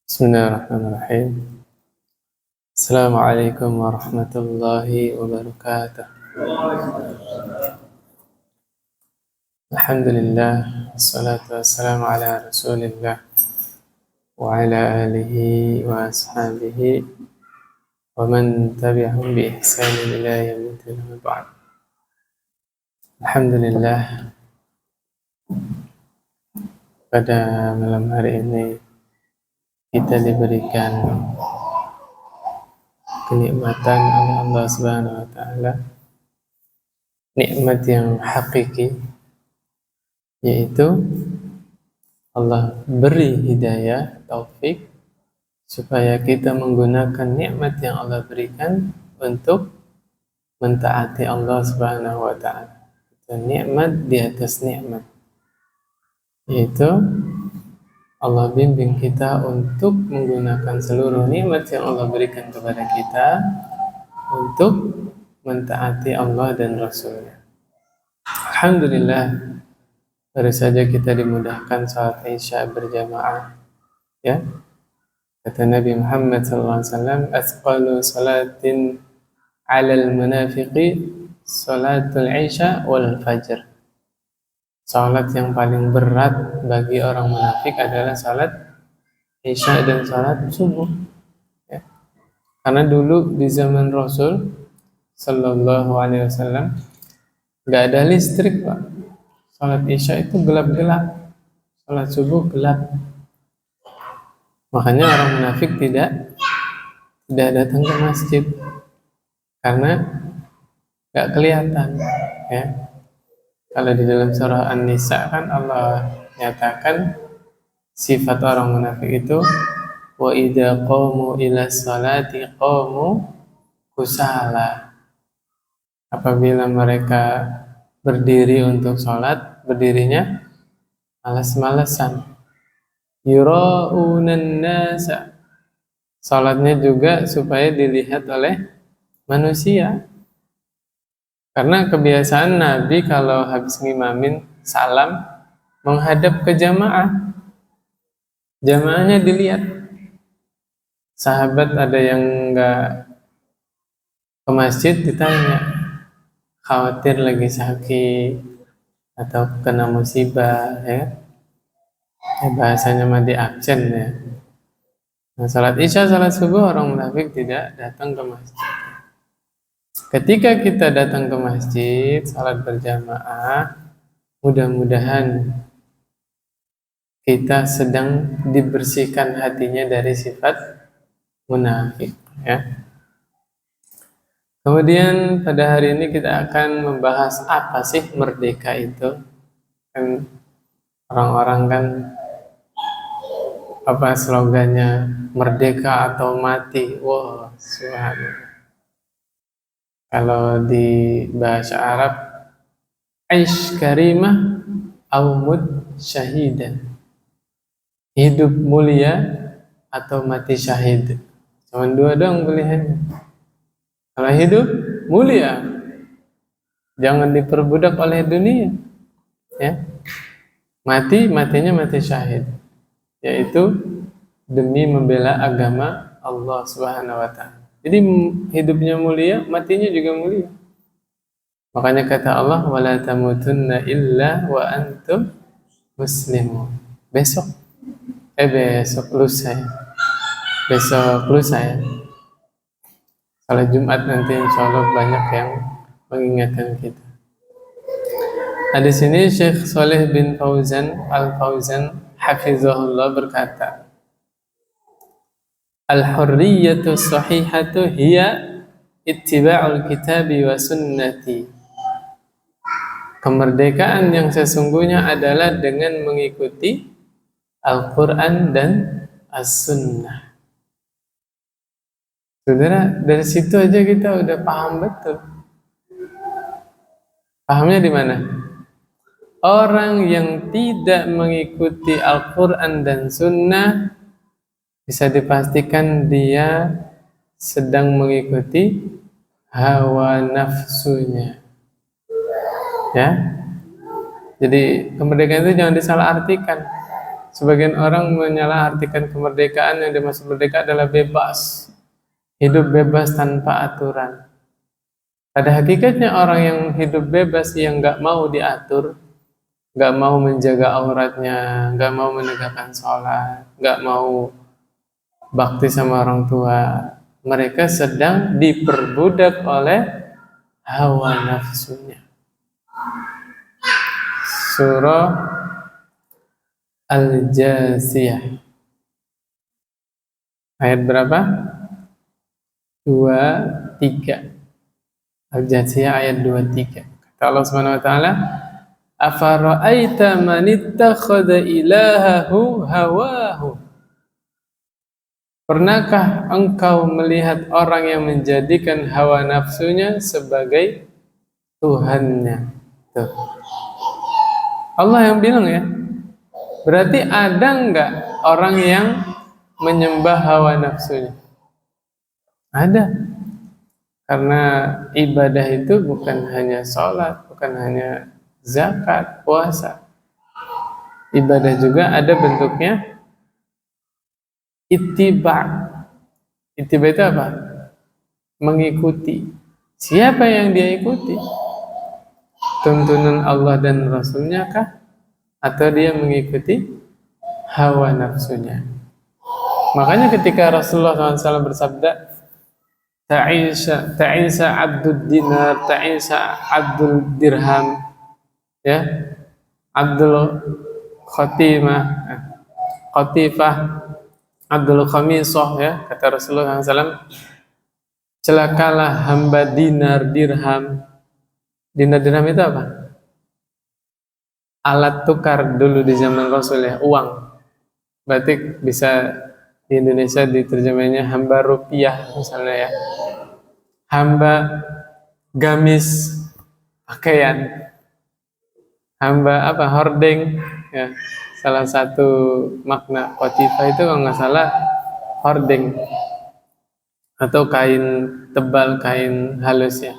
Bismillahirrahmanirrahim. Assalamualaikum warahmatullahi wabarakatuh. Alhamdulillah, wassalatu wassalamu ala rasulillah wa ala alihi wa ashabihi wa man tabi'ahum bi ihsanin ila yaumil ba'd. Alhamdulillah, pada malam hari ini kita diberikan kenikmatan oleh Allah Subhanahu wa taala, nikmat yang hakiki, yaitu Allah beri hidayah, taufik, supaya kita menggunakan nikmat yang Allah berikan untuk mentaati Allah Subhanahu wa taala. Itu nikmat di atas nikmat, yaitu Allah bimbing kita untuk menggunakan seluruh nikmat yang Allah berikan kepada kita untuk mentaati Allah dan Rasulnya. Alhamdulillah, baru saja kita dimudahkan salat Isya berjamaah. Ya, kata Nabi Muhammad SAW, "Athqalu salatin 'alal munafiqi salatul Isya wal fajr." Salat yang paling berat bagi orang munafik adalah salat Isya dan salat subuh. Ya. Karena dulu di zaman Rasul Sallallahu Alaihi Wasallam nggak ada listrik, Pak. Salat Isya itu gelap-gelap, salat subuh gelap. Makanya orang munafik tidak datang ke masjid karena nggak kelihatan. Ya. Kalau di dalam surah An-Nisa kan Allah nyatakan sifat orang munafik itu wa idza qamu ila salati qamu kusala. Apabila mereka berdiri untuk sholat, berdirinya malas-malasan. Yura'unan nasa. Sholatnya juga supaya dilihat oleh manusia. Karena kebiasaan Nabi kalau habis ngimamin salam menghadap ke jamaah. Jamaahnya dilihat. Sahabat ada yang enggak ke masjid ditanya, khawatir lagi sakit atau kena musibah, ya. Bahasanya mah di absen, ya. Nah, salat Isya, salat subuh orang munafik tidak datang ke masjid. Ketika kita datang ke masjid, salat berjamaah, mudah-mudahan kita sedang dibersihkan hatinya dari sifat munafik, ya. Kemudian pada hari ini kita akan membahas apa sih merdeka itu. Kan orang-orang kan apa slogannya, merdeka atau mati. Wah, subhanallah. Kalau di bahasa Arab, aish karimah au mut syahidan. Hidup mulia atau mati syahid. Cuma dua dong pilihannya. Kalau hidup mulia, jangan diperbudak oleh dunia, ya. Matinya mati syahid, yaitu demi membela agama Allah Subhanahu wa taala. Jadi hidupnya mulia, matinya juga mulia. Makanya kata Allah, wala tamutunna illa wa antum muslimun. Besok lusa ya. Kalau Jumat nanti insya Allah banyak yang mengingatkan kita. Nah, di sini Syekh Saleh bin Fauzan Al-Fauzan hafizahullah berkata, al-hurriyatu sahihatu hiya ittiba'ul kitabi wa sunnati. Kemerdekaan yang sesungguhnya adalah dengan mengikuti Al-Quran dan As-Sunnah. Saudara, dari situ aja kita udah paham betul. Pahamnya di mana? Orang yang tidak mengikuti Al-Quran dan Sunnah bisa dipastikan dia sedang mengikuti hawa nafsunya. Ya, jadi kemerdekaan itu jangan disalahartikan. Sebagian orang menyalahartikan kemerdekaan, yang dimaksud merdeka adalah bebas, hidup bebas tanpa aturan. Pada hakikatnya orang yang hidup bebas, yang nggak mau diatur, nggak mau menjaga auratnya, nggak mau menegakkan sholat, nggak mau bakti sama orang tua, mereka sedang diperbudak oleh hawa nafsunya. Surah Al-Jasiyah ayat berapa? 23. Al-Jasiyah ayat 23. Kata Allah Subhanahu wa taala, "Afara'aita man ittakhadha ilahahu hawahu?" Pernahkah engkau melihat orang yang menjadikan hawa nafsunya sebagai Tuhannya? Tuh. Allah yang bilang ya. Berarti ada enggak orang yang menyembah hawa nafsunya? Ada. Karena ibadah itu bukan hanya sholat, bukan hanya zakat, puasa. Ibadah juga ada bentuknya ittiba. Ittiba itu apa? Mengikuti. Siapa yang dia ikuti? Tuntunan Allah dan Rasulnya kah? Atau dia mengikuti hawa nafsunya? Makanya ketika Rasulullah SAW bersabda, Ta'isa abdul dinar, ta'isa abdul dirham, ya, abdul khatifah, abdul khamisah, ya, kata Rasulullah SAW, celakalah hamba dinar dirham. Dinar dirham itu apa? Alat tukar dulu di zaman Rasul, ya, uang. Berarti bisa di Indonesia diterjemahnya hamba rupiah misalnya, ya. Hamba gamis pakaian. Hamba apa? Hordeng, ya. Salah satu makna qatifah itu kalau nggak salah hordeng atau kain tebal, kain halus, ya.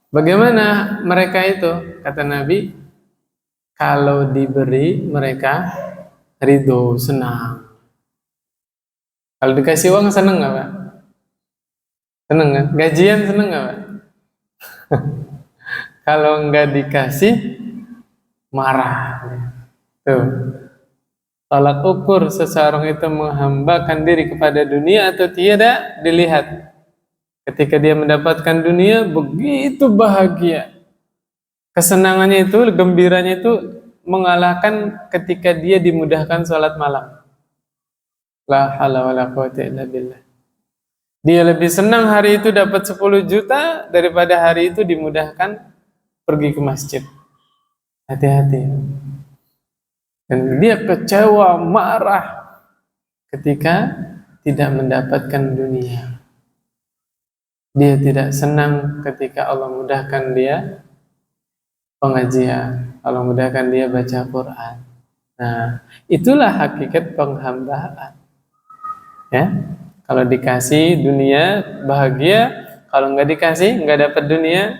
Bagaimana mereka itu? Kata Nabi, kalau diberi mereka ridho, senang. Kalau dikasih uang seneng nggak, Pak? Seneng kan? Gajian seneng nggak, Pak? Kalau nggak dikasih marah. Tuh. Tolak ukur seseorang itu menghambakan diri kepada dunia atau tidak dilihat. Ketika dia mendapatkan dunia, begitu bahagia. Kesenangannya itu, gembiranya itu mengalahkan ketika dia dimudahkan sholat malam. La haula wala quwwata illa billah. Dia lebih senang hari itu dapat 10 juta daripada hari itu dimudahkan pergi ke masjid. Hati-hati. Dan dia kecewa, marah ketika tidak mendapatkan dunia. Dia tidak senang ketika Allah mudahkan dia pengajian, Allah mudahkan dia baca Quran. Nah, itulah hakikat penghambaan. Ya, kalau dikasih dunia bahagia, kalau nggak dikasih, nggak dapat dunia,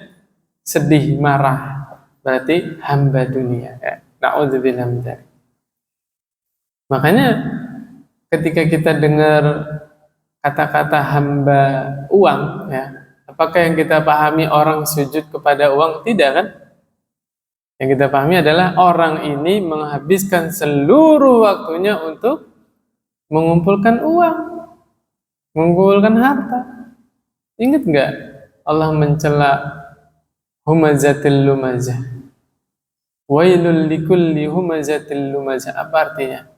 sedih, marah. Berarti hamba dunia. Ya. Na'udzubillah min dzalik. Makanya ketika kita dengar kata-kata hamba uang, ya, apakah yang kita pahami orang sujud kepada uang? Tidak, kan? Yang kita pahami adalah orang ini menghabiskan seluruh waktunya untuk mengumpulkan uang, mengumpulkan harta. Ingat nggak Allah mencela humazatil lumazah? Wailul likulli humazatil lumazah. Apa artinya?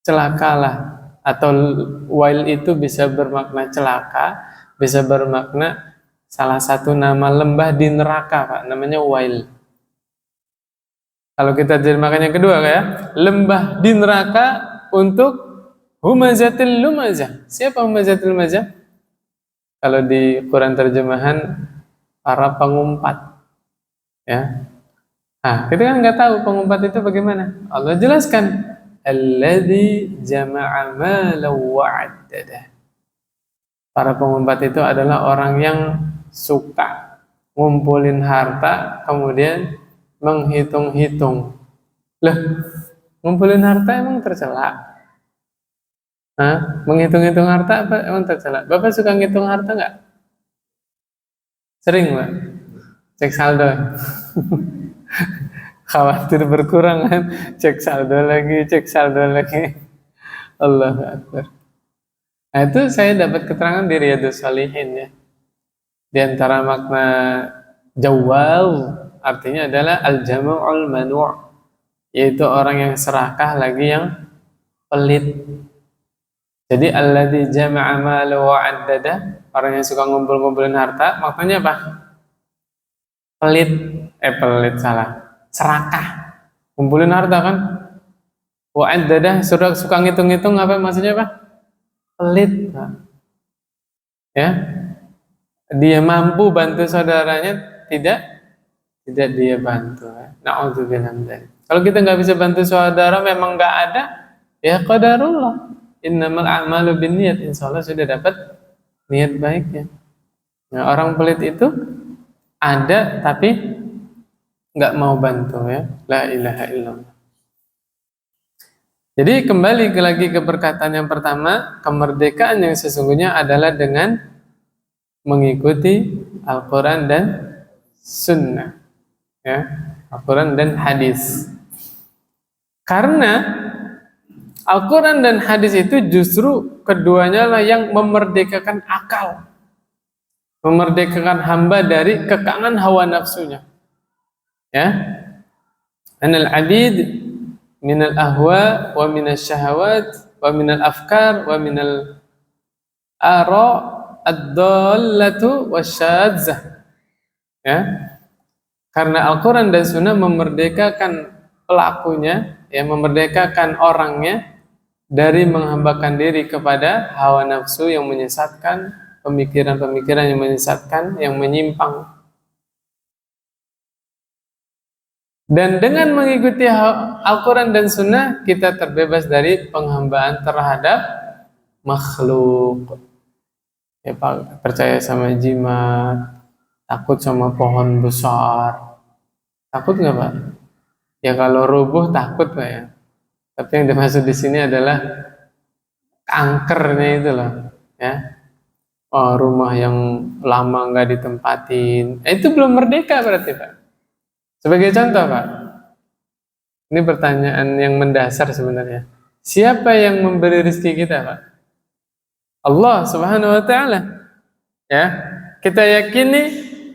Celakalah, atau wail itu bisa bermakna celaka, bisa bermakna salah satu nama lembah di neraka, Pak, namanya wail. Kalau kita terjemahkan yang kedua, ya, lembah di neraka untuk humazatil lumazah. Siapa humazatil lumazah? Kalau di Quran terjemahan para pengumpat, ya. Nah, kita kan nggak tahu pengumpat itu bagaimana. Allah jelaskan, alladzi jama'a malan wa 'addadah. Para pengumpat itu adalah orang yang suka ngumpulin harta kemudian menghitung-hitung. Loh, Ngumpulin harta emang tercela? Hah? Menghitung-hitung harta apa emang tercela? Bapak suka ngitung harta nggak? Sering, Pak? Cek saldo. Khawatir berkurang kan? Cek saldo lagi, cek saldo lagi. Allahu Akbar. Nah itu saya dapat keterangan di Riyadhus Shalihin ya. Di antara makna jawal artinya adalah al-jama'ul manu', yaitu orang yang serakah lagi yang pelit. Jadi alladzi jama'a malahu wa 'addada, orang yang suka ngumpul-ngumpulin harta, maknanya apa? Pelit, pelit salah. Serakah. Ngumpulin harta kan? Wa 'addada, suka ngitung-ngitung apa maksudnya apa? Pelit. Ya. Dia mampu bantu saudaranya, tidak dia bantu. Na'udzubillah min dzalik. Kalau kita nggak bisa bantu saudara, memang nggak ada, ya qadarullah. Innamal a'malu binniyat. Insyaallah sudah dapat niat baiknya. Nah, orang pelit itu ada tapi nggak mau bantu ya. La ilaha illallah. Jadi kembali lagi ke perkataan yang pertama, kemerdekaan yang sesungguhnya adalah dengan mengikuti Al-Quran dan Sunnah, ya, Al-Quran dan hadis. Karena Al-Quran dan hadis itu justru keduanya lah yang memerdekakan akal, memerdekakan hamba dari kekangan hawa nafsunya. Ya, anal abid minal ahwa wa minal syahawat wa minal afkar wa minal ara ad-dallatu wasyadzah. Ya, karena Al-Quran dan Sunnah memerdekakan pelakunya, ya, memerdekakan orangnya dari menghambakan diri kepada hawa nafsu yang menyesatkan, pemikiran-pemikiran yang menyesatkan, yang menyimpang. Dan dengan mengikuti Al-Quran dan Sunnah, kita terbebas dari penghambaan terhadap makhluk. Ya, percaya sama jimat, takut sama pohon besar. Takut nggak, Pak? Ya kalau rubuh takut, Pak, ya. Tapi yang dimaksud di sini adalah kankernya itu loh, ya. Oh, rumah yang lama nggak ditempatin, itu belum merdeka berarti, Pak. Sebagai contoh, Pak, ini pertanyaan yang mendasar sebenarnya. Siapa yang memberi rezeki kita, Pak? Allah Subhanahu wa Ta'ala. Ya, kita yakini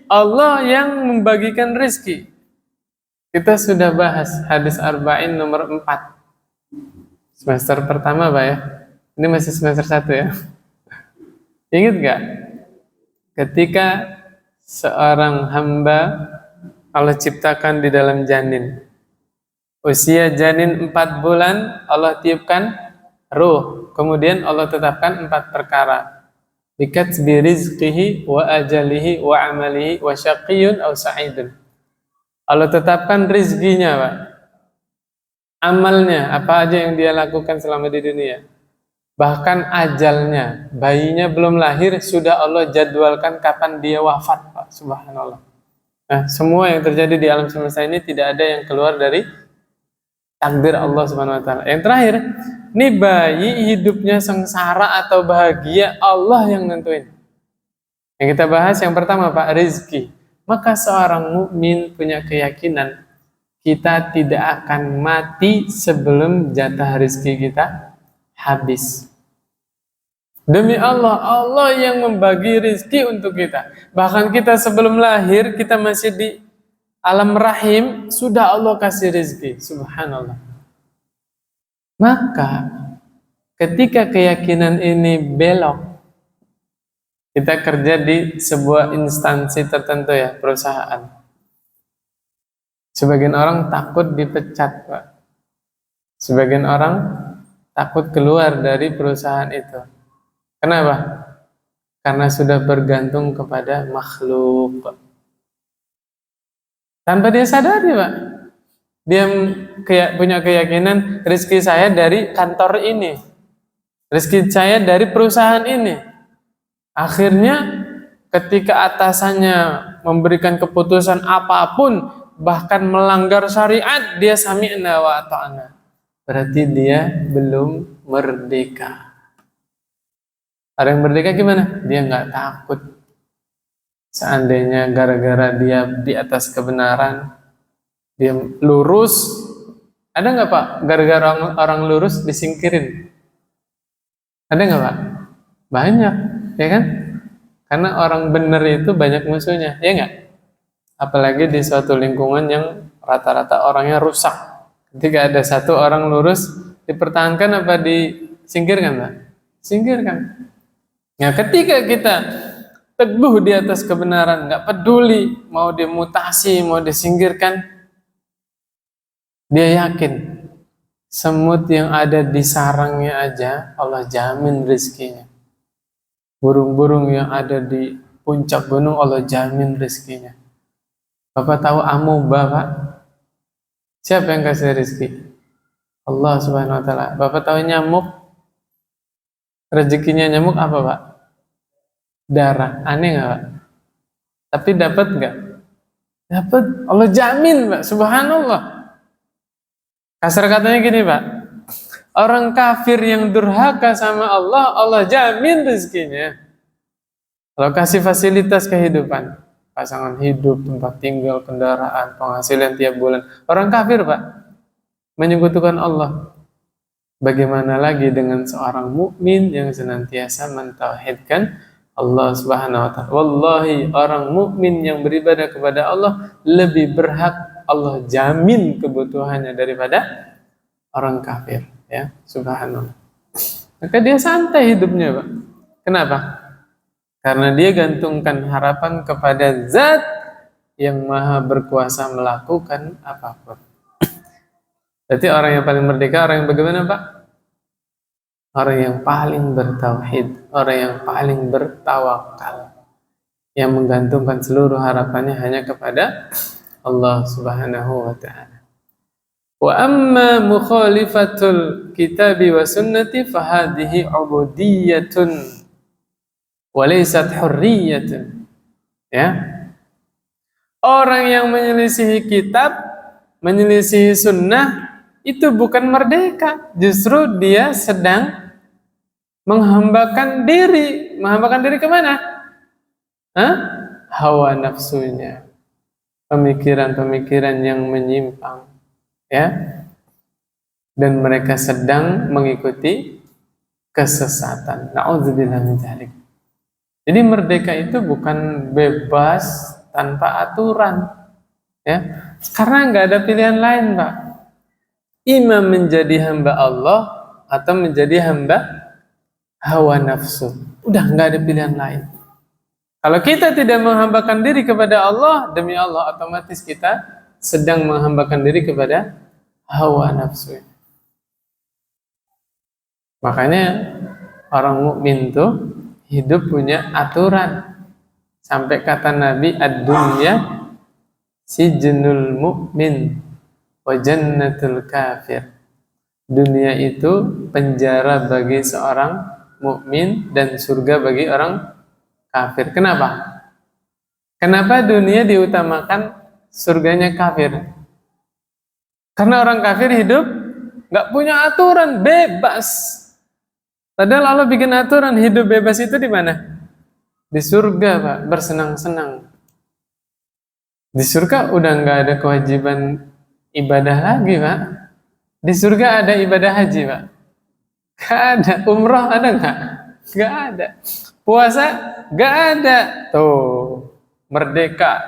Allah yang membagikan rezeki. Kita sudah bahas hadis arba'in nomor 4 semester pertama, Pak, ya. Ini masih semester 1 ya. Ingat gak? Ketika seorang hamba Allah ciptakan di dalam janin, usia janin 4 bulan, Allah tiupkan ruh. Kemudian Allah tetapkan 4 perkara. Bikatsbi rizqihi wa ajalihi wa amalihi wa syaqiyyun aw sa'idun. Allah tetapkan rizkinya, Pak. Amalnya, apa aja yang dia lakukan selama di dunia. Bahkan ajalnya, bayinya belum lahir, sudah Allah jadwalkan kapan dia wafat, Pak. Subhanallah. Nah, semua yang terjadi di alam semesta ini tidak ada yang keluar dari takdir Allah Subhanahu wa Ta'ala. Yang terakhir, nih bayi hidupnya sengsara atau bahagia, Allah yang nentuin. Yang kita bahas yang pertama, Pak, rizki. Maka seorang mukmin punya keyakinan kita tidak akan mati sebelum jatah rizki kita habis. Demi Allah, Allah yang membagi rizki untuk kita. Bahkan kita sebelum lahir, kita masih di alam rahim, sudah Allah kasih rizki. Subhanallah. Maka ketika keyakinan ini belok, kita kerja di sebuah instansi tertentu, ya, perusahaan. Sebagian orang takut dipecat, Pak. Sebagian orang takut keluar dari perusahaan itu. Kenapa? Karena sudah bergantung kepada makhluk. Tanpa dia sadari, Pak. Dia punya keyakinan rezeki saya dari kantor ini, rezeki saya dari perusahaan ini. Akhirnya ketika atasannya memberikan keputusan apapun, bahkan melanggar syariat, dia sami'na wa ata'na. berarti dia belum merdeka. Orang yang merdeka gimana? Dia nggak takut. Seandainya gara-gara dia di atas kebenaran, dia lurus, ada nggak Pak? Gara-gara orang lurus disingkirin, ada nggak Pak? Banyak, ya kan? Karena orang benar itu banyak musuhnya, ya nggak? Apalagi di suatu lingkungan yang rata-rata orangnya rusak. Ketika ada satu orang lurus, dipertahankan apa disingkirkan Pak? Singkirkan. Nah, ketika kita teguh di atas kebenaran, nggak peduli mau dimutasi, mau disingkirkan, dia yakin semut yang ada di sarangnya aja Allah jamin rezekinya. Burung-burung yang ada di puncak gunung Allah jamin rezekinya. Bapak tahu amoeba Pak? Siapa yang kasih rezeki? Allah Subhanahu wa taala. Bapak tahu nyamuk? Rezekinya nyamuk apa Pak? Darah. Aneh nggak Pak? Tapi dapat nggak? Dapat. Allah jamin Pak. Subhanallah. Kasar katanya gini Pak. Orang kafir yang durhaka sama Allah, Allah jamin rezekinya. Allah kasih fasilitas kehidupan. Pasangan hidup, tempat tinggal, kendaraan, penghasilan tiap bulan. Orang kafir Pak. Menyekutukan Allah. Bagaimana lagi dengan seorang mukmin yang senantiasa mentauhidkan Allah Subhanahu wa taala. Wallahi, orang mukmin yang beribadah kepada Allah lebih berhak Allah jamin kebutuhannya daripada orang kafir, ya. Subhanallah. Maka dia santai hidupnya, Pak. Kenapa? Karena dia gantungkan harapan kepada Zat yang Maha berkuasa melakukan apapun. Berarti orang yang paling merdeka, orang yang bagaimana Pak? Orang yang paling bertauhid, orang yang paling bertawakal, yang menggantungkan seluruh harapannya hanya kepada Allah Subhanahu wa ta'ala. Wa amma mukhalifatul kitabi wa sunnati fahadihi ubudiyatun wa laysat hurriyatun. Ya. Orang yang menyelisihi kitab, menyelisihi sunnah, itu bukan merdeka, justru dia sedang menghambakan diri. Menghambakan diri kemana? Hawa nafsunya, pemikiran-pemikiran yang menyimpang, ya. Dan mereka sedang mengikuti kesesatan. Na'udzubillah min dzalik. Jadi merdeka itu bukan bebas tanpa aturan, ya. Karena nggak ada pilihan lain, Pak. Imam menjadi hamba Allah atau menjadi hamba hawa nafsu. Udah nggak ada pilihan lain. Kalau kita tidak menghambakan diri kepada Allah, demi Allah otomatis kita sedang menghambakan diri kepada hawa nafsu. Makanya orang mukmin tuh hidup punya aturan. Sampai kata Nabi, ad-dunya sijnul mu'min wa jannatul kafir. Dunia itu penjara bagi seorang mukmin dan surga bagi orang kafir. Kenapa? Kenapa dunia diutamakan, surganya kafir? Karena orang kafir hidup nggak punya aturan, bebas. Padahal Allah bikin aturan, hidup bebas itu di mana? Di surga, Pak, bersenang-senang. Di surga udah nggak ada kewajiban ibadah lagi, Pak. Di surga ada ibadah haji, Pak. Gak ada. Umrah ada nggak? Gak ada. Puasa gak ada. Tuh, merdeka.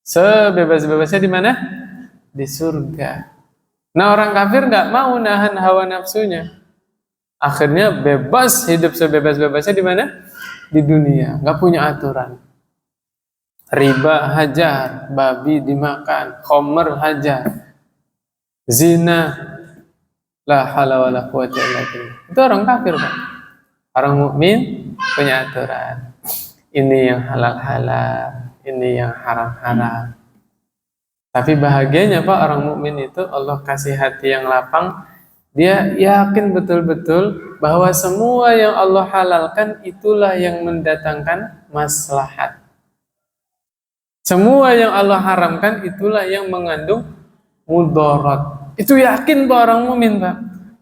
Sebebas-bebasnya di mana? Di surga. Nah, orang kafir nggak mau nahan hawa nafsunya. Akhirnya bebas, hidup sebebas-bebasnya di mana? Di dunia. Nggak punya aturan. Riba hajar, babi dimakan, khamr hajar, zina, la haula wala quwwata illa billah. Itu orang kafir, Pak. Orang mukmin punya aturan. Ini yang halal-halal, ini yang haram-haram. Tapi bahagianya, Pak, orang mukmin itu Allah kasih hati yang lapang. Dia yakin betul-betul bahwa semua yang Allah halalkan itulah yang mendatangkan maslahat. Semua yang Allah haramkan itulah yang mengandung mudarat. Itu yakin Pak orang mukmin, Pak.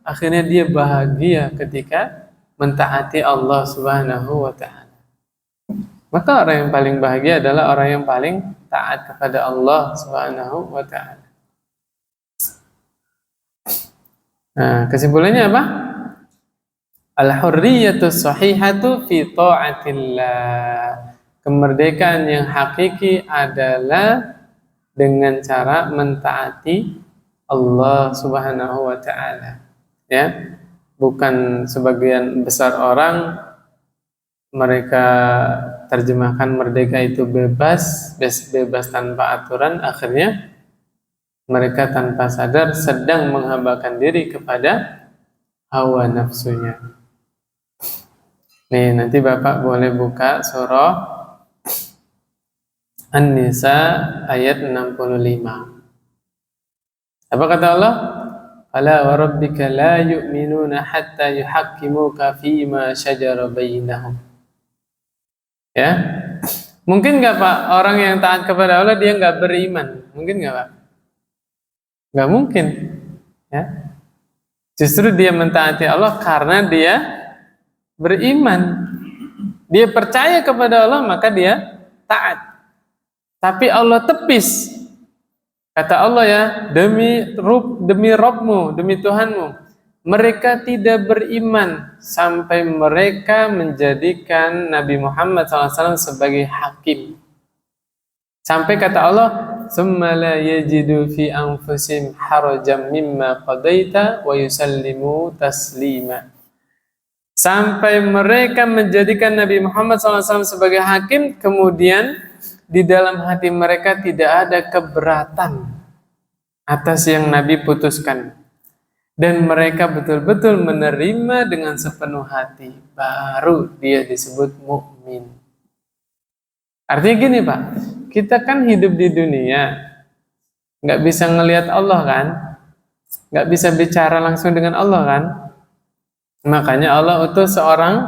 Akhirnya dia bahagia ketika mentaati Allah Subhanahu wa taala. Maka orang yang paling bahagia adalah orang yang paling taat kepada Allah Subhanahu wa taala. Nah, kesimpulannya apa? Al-hurriyatus sahihatu fi ta'atillah. Kemerdekaan yang hakiki adalah dengan cara mentaati Allah Subhanahu wa taala. Ya. Bukan sebagian besar orang mereka terjemahkan merdeka itu bebas tanpa aturan, akhirnya mereka tanpa sadar sedang menghambakan diri kepada hawa nafsunya. Nih, nanti Bapak boleh buka surah An-Nisa ayat 65. Apa kata Allah? Fala wa rabbika la yu'minuna hatta yuhaqqimuka fima shajara bainahum. Ya. Mungkin enggak Pak orang yang taat kepada Allah dia enggak beriman? Mungkin enggak Pak? Enggak mungkin. Ya. Justru dia mentaati Allah karena dia beriman. Dia percaya kepada Allah maka dia taat. Tapi Allah tepis. Kata Allah ya, demi Rabbmu, demi Tuhanmu, mereka tidak beriman sampai mereka menjadikan Nabi Muhammad SAW sebagai hakim. Sampai kata Allah, "Tsumma la yajidu fi anfusihim harajan mimma qadaita wa yusallimu taslima." Sampai mereka menjadikan Nabi Muhammad SAW sebagai hakim, kemudian di dalam hati mereka tidak ada keberatan atas yang Nabi putuskan. Dan mereka betul-betul menerima dengan sepenuh hati. Baru dia disebut mukmin. Artinya gini Pak, kita kan hidup di dunia, nggak bisa ngelihat Allah kan, nggak bisa bicara langsung dengan Allah kan. Makanya Allah utus seorang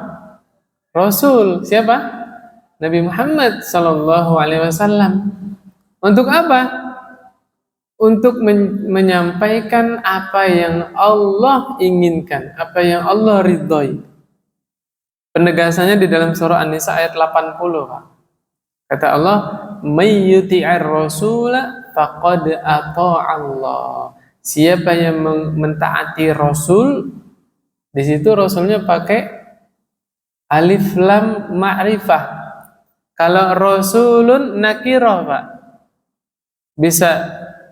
Rasul. Siapa? Nabi Muhammad Sallallahu Alaihi Wasallam. Untuk apa? Untuk menyampaikan apa yang Allah inginkan, apa yang Allah ridhoi. Penegasannya di dalam surah An-Nisa ayat 80, Pak. Kata Allah, "May yuti'ir rasula faqad ata'allah." Siapa yang mentaati Rasul, di situ Rasulnya pakai alif lam ma'rifah. Kalau Rasulun nakirah, Pak. Bisa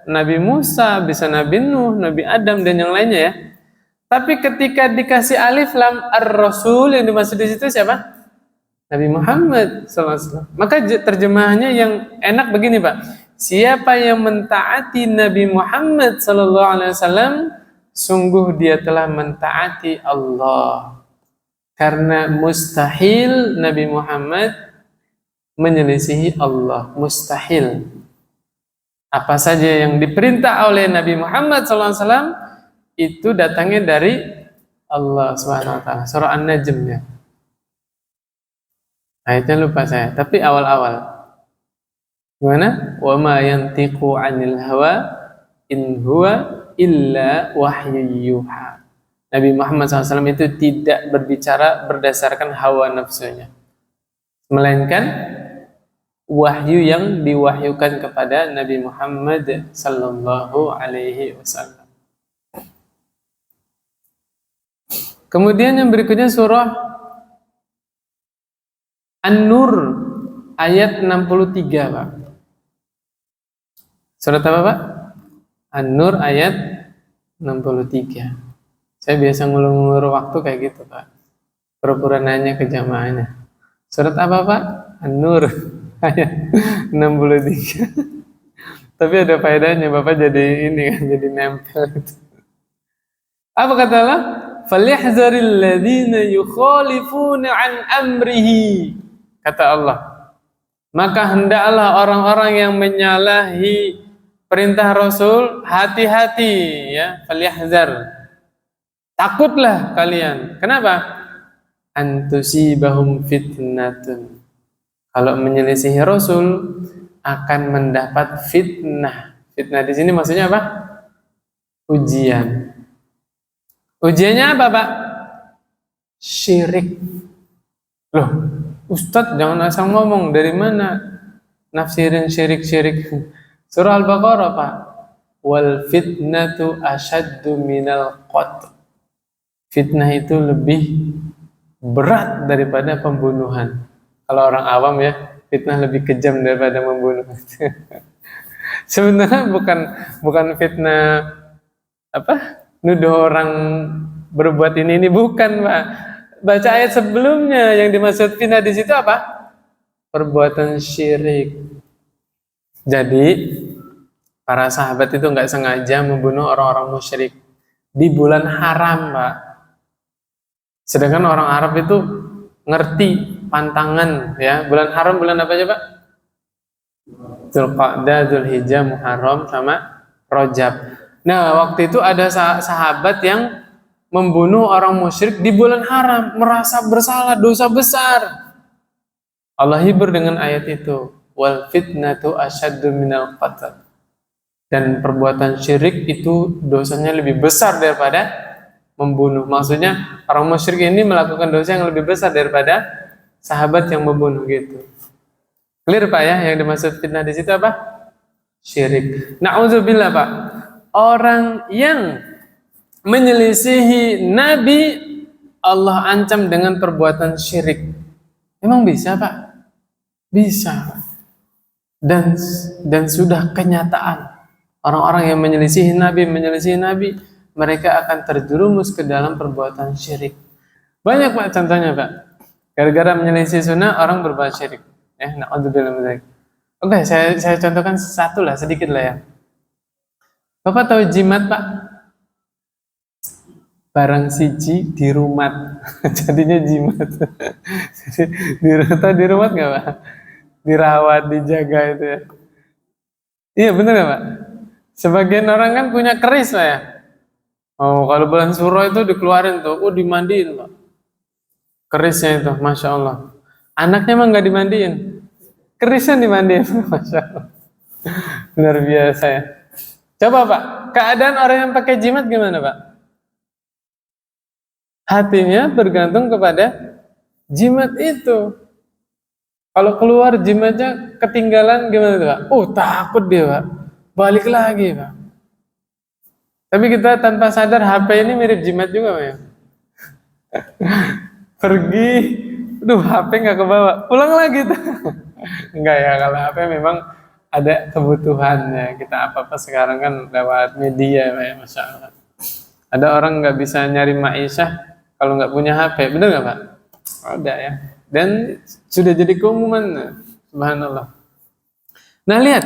Nabi Musa, bisa Nabi Nuh, Nabi Adam dan yang lainnya ya. Tapi ketika dikasih alif lam ar-rasul yang dimaksud di situ siapa? Nabi Muhammad SAW. Maka terjemahannya yang enak begini Pak. Siapa yang mentaati Nabi Muhammad SAW, sungguh dia telah mentaati Allah. Karena mustahil Nabi Muhammad menyelisihi Allah, mustahil. Apa saja yang diperintah oleh Nabi Muhammad SAW itu datangnya dari Allah Subhanahu Wa Taala. Surah An-Najm ya. Ayatnya lupa saya, tapi awal-awal. Gimana? Wa ma yantiqu 'anil hawa in huwa illa wahyu yuha. Nabi Muhammad SAW itu tidak berbicara berdasarkan hawa nafsunya, melainkan wahyu yang diwahyukan kepada Nabi Muhammad sallallahu alaihi wasallam. Kemudian yang berikutnya surah An-Nur ayat 63, Pak. Surat apa, Pak? An-Nur ayat 63. Saya biasa ngulur-ngulur waktu kayak gitu, Pak. Pura-pura nanya ke jamaahnya. Surat apa, Pak? An-Nur ayat 63. Tapi ada faedahnya, Bapak jadi ini kan, jadi nempel gitu. Apa kata Allah? "Falyahzaril ladzina yukhalifuna an amrihi." Kata Allah, maka hendaklah orang-orang yang menyalahi perintah Rasul hati-hati ya, falyahzar. Takutlah kalian. Kenapa? Antusibahum fitnatun. Kalau menyelisihi Rasul akan mendapat fitnah. Fitnah di sini maksudnya apa? ujian. Ujiannya apa, Pak? Syirik. Loh, Ustadz jangan asal ngomong. Dari mana nafsirin syirik-syirik? Surah Al-Baqarah, Pak. Wal fitnatu asyaddu minal qatl. Fitnah itu lebih berat daripada pembunuhan. Kalau orang awam ya, fitnah lebih kejam daripada membunuh. Sebenarnya bukan fitnah nuduh orang berbuat ini bukan, Pak. Baca ayat sebelumnya yang dimaksud fitnah di situ apa? Perbuatan syirik. Jadi para sahabat itu nggak sengaja membunuh orang-orang musyrik di bulan haram, Pak. Sedangkan orang Arab itu ngerti pantangan, ya. Bulan haram bulan apa aja, Pak? Dzulqa'dah, Dzulhijjah, Muharram, sama Rajab. Nah, waktu itu ada sahabat yang membunuh orang musyrik di bulan haram, merasa bersalah, dosa besar. Allah hibur dengan ayat itu, wal fitnatu asyaddu minal qatl. Dan perbuatan syirik itu dosanya lebih besar daripada membunuh. Maksudnya orang musyrik ini melakukan dosa yang lebih besar daripada sahabat yang membunuh gitu. Clear, Pak, ya? Yang dimaksud fitnah di situ apa? Syirik. Na'udzubillah, Pak. Orang yang menyelisihi Nabi, Allah ancam dengan perbuatan syirik. Emang bisa, Pak? Bisa. Dan sudah kenyataan. Orang-orang yang menyelisihi Nabi, mereka akan terjerumus ke dalam perbuatan syirik. Banyak, Pak, contohnya, Pak. Gara-gara menyelisih sunnah, orang berbuat syirik. Na'udzubillah min dzalik. Oke, saya contohkan satu lah, sedikit lah ya. Bapak tahu jimat, Pak? Barang siji di rumah, jadinya jimat. Di rumah nggak, Pak? Dirawat, dijaga itu ya. Iya, bener nggak, Pak? Sebagian orang kan punya keris lah ya. Oh, kalau bulan Suro itu dikeluarin tuh, dimandiin, Pak. Kerisnya itu, Masya Allah. Anaknya emang nggak dimandiin, kerisnya dimandiin, Masya Allah. Luar biasa ya. Coba, Pak, keadaan orang yang pakai jimat gimana, Pak? Hatinya bergantung kepada jimat itu. Kalau keluar jimatnya ketinggalan gimana, Pak? Takut dia, Pak. Balik lagi, Pak. Tapi kita tanpa sadar HP ini mirip jimat juga, Pak, ya. Pergi, HP nggak kebawa, pulang lagi tuh. Enggak ya, kalau HP memang ada kebutuhannya. Kita apa-apa sekarang kan lewat media, Pak, ya, Masya Allah. Ada orang nggak bisa nyari ma'isyah kalau nggak punya HP, bener nggak, Pak? Ada ya. Dan sudah jadi keumuman, subhanallah. Nah, lihat,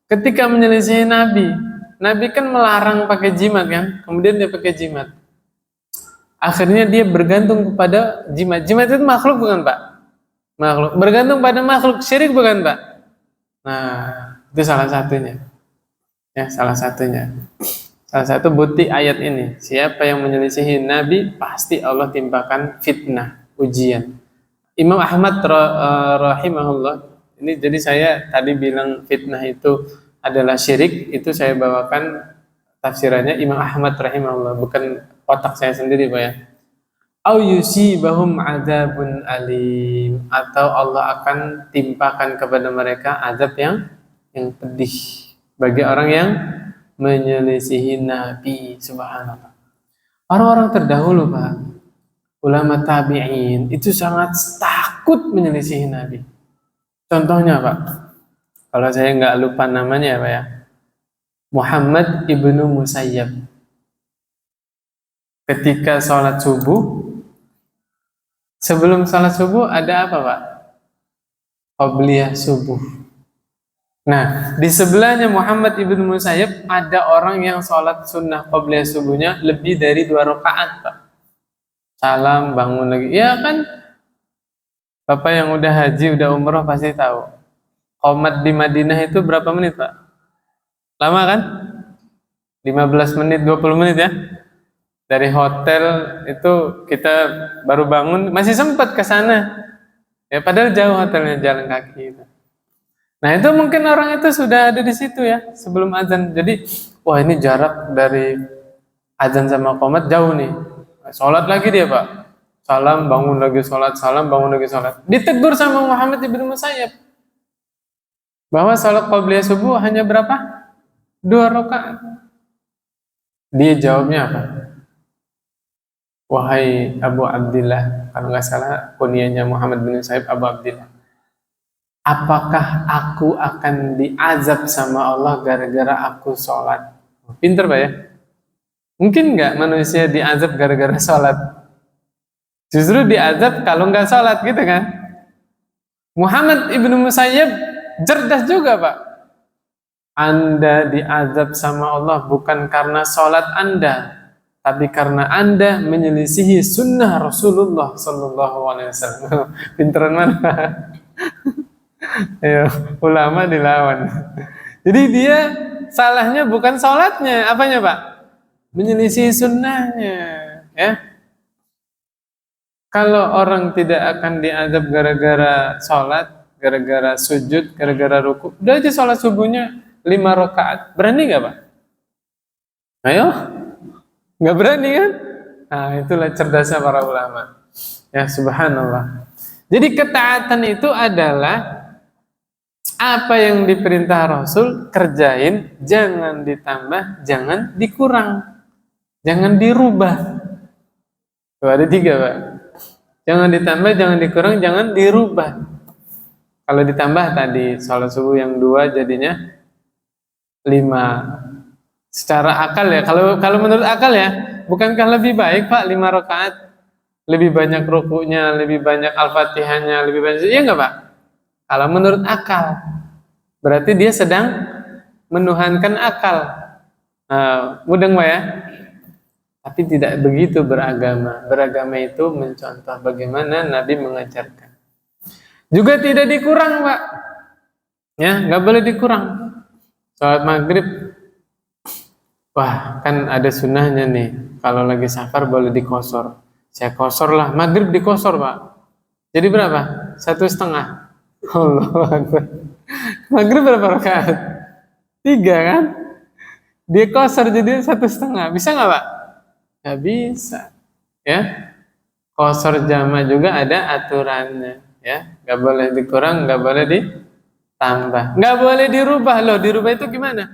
ketika menyelisihi Nabi kan melarang pakai jimat kan, kemudian dia pakai jimat. Akhirnya dia bergantung kepada jimat. Jimat itu makhluk bukan, Pak? Makhluk. Bergantung pada makhluk, syirik bukan, Pak? Nah, itu salah satunya. Ya, salah satunya. Salah satu bukti ayat ini. Siapa yang menyelisihi Nabi, pasti Allah timpakan fitnah, ujian. Imam Ahmad rahimahullah, ini jadi saya tadi bilang fitnah itu adalah syirik, itu saya bawakan tafsirannya Imam Ahmad rahimahullah, bukan otak saya sendiri, Pak, ya. Au yusibahum adzabun alim, atau Allah akan timpakan kepada mereka azab yang pedih bagi orang yang menyelisihi Nabi, subhanallah. Orang-orang terdahulu, Pak, ulama tabi'in itu sangat takut menyelisihi Nabi. Contohnya, Pak, kalau saya nggak lupa namanya ya, Pak, ya, Muhammad ibnu Musayyab. Ketika sholat subuh, sebelum sholat subuh ada apa, Pak? Qobliyah subuh. Nah, di sebelahnya Muhammad ibnu Musayyab ada orang yang sholat sunnah qobliyah subuhnya lebih dari 2 rakaat, Pak. Salam, bangun lagi. Ya kan, Bapak yang udah haji, udah umroh pasti tahu. Qomat di Madinah itu berapa menit, Pak? Lama kan? 15 menit, 20 menit ya. Dari hotel itu kita baru bangun, masih sempat ke sana. Ya, padahal jauh hotelnya, jalan kaki. Nah, itu mungkin orang itu sudah ada di situ ya, sebelum azan. Jadi wah ini jarak dari azan sama qomat jauh nih. Sholat lagi dia Pak. Salam, bangun lagi sholat, salam, bangun lagi sholat. Ditegur sama Muhammad ibn Musayyab bahwa sholat qabliyah subuh hanya berapa? 2 rakaat. Dia jawabnya apa? Wahai Abu Abdillah, kalau nggak salah kunyahnya Muhammad bin Musayyab Abu Abdillah. Apakah aku akan diazab sama Allah gara-gara aku sholat? Pinter Pak ya? Mungkin nggak manusia diazab gara-gara sholat? Justru diazab kalau nggak sholat gitu kan? Muhammad ibnu Musayyab cerdas juga Pak. Anda diazab sama Allah bukan karena sholat Anda, tapi karena Anda menyelisihi sunnah Rasulullah Sallallahu Alaihi Wasallam. Pinteran mana? Ayo, ulama dilawan. Jadi dia salahnya bukan sholatnya, apanya Pak? Menyelisihi sunnahnya, ya. Kalau orang tidak akan diazab gara-gara sholat, gara-gara sujud, gara-gara ruku, udah aja sholat subuhnya 5 rakaat. Berani gak Pak? Ayo, nggak berani kan? Nah itulah cerdasnya para ulama. Ya subhanallah. Jadi ketaatan itu adalah apa yang diperintah Rasul kerjain, jangan ditambah, jangan dikurang, jangan dirubah. Tuh ada 3 Pak. Jangan ditambah, jangan dikurang, jangan dirubah. Kalau ditambah tadi sholat subuh yang 2 jadinya 5. Secara akal ya, kalau menurut akal ya, bukankah lebih baik Pak 5 rakaat? Lebih banyak rukunya, lebih banyak al-fatihahnya, lebih banyak, iya nggak Pak? Kalau menurut akal, berarti dia sedang menuhankan akal. Mudeng Pak ya? Tapi tidak begitu beragama. Beragama itu mencontoh bagaimana Nabi mengajarkan. Juga tidak dikurang Pak. Ya, nggak boleh dikurang. Sholat maghrib, wah kan ada sunnahnya nih. Kalau lagi safar boleh dikosor. Saya kosor lah. Maghrib dikosor Pak. Jadi berapa? 1,5. Allah Akbar. Maghrib berapa rakaat? 3 kan? Dia kosor jadi 1,5. Bisa nggak Pak? Nggak bisa, ya. Qashar jama juga ada aturannya, ya. Nggak boleh dikurang, nggak boleh ditambah, nggak boleh dirubah. Loh, dirubah itu gimana?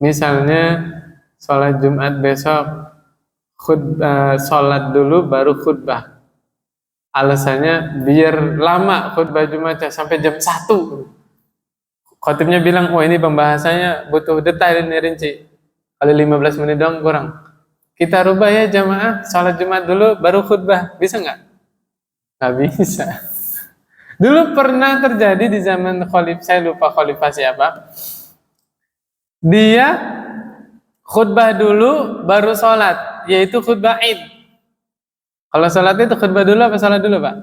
Misalnya sholat Jumat besok, sholat dulu baru khutbah. Alasannya biar lama khutbah Jumatnya sampai jam 1. Khotibnya bilang, oh ini pembahasannya butuh detail ini rinci. Kalau 15 menit doang kurang. Kita rubah ya jamaah, sholat Jumat dulu baru khutbah, bisa nggak? Nggak bisa. Dulu pernah terjadi di zaman khalifah, saya lupa khalifah siapa. Dia khutbah dulu baru sholat, yaitu khutbah Id. Kalau sholat itu khutbah dulu apa sholat dulu Pak?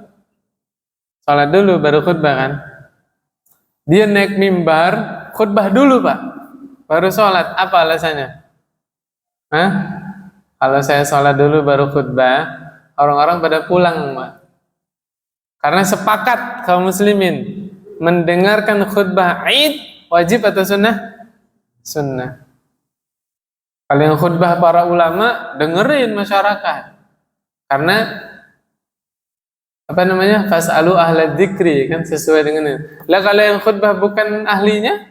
Sholat dulu baru khutbah kan? Dia naik mimbar, khutbah dulu Pak, baru sholat. Apa alasannya? Hah? Kalau saya sholat dulu baru khutbah, orang-orang pada pulang, Pak. Karena sepakat kaum muslimin mendengarkan khutbah Id wajib atau sunnah? Sunnah. Kalau yang khutbah para ulama dengerin masyarakat. Karena apa namanya? Fas'alu ahla dzikri, kan sesuai dengan itu. Lah kalau yang khutbah bukan ahlinya,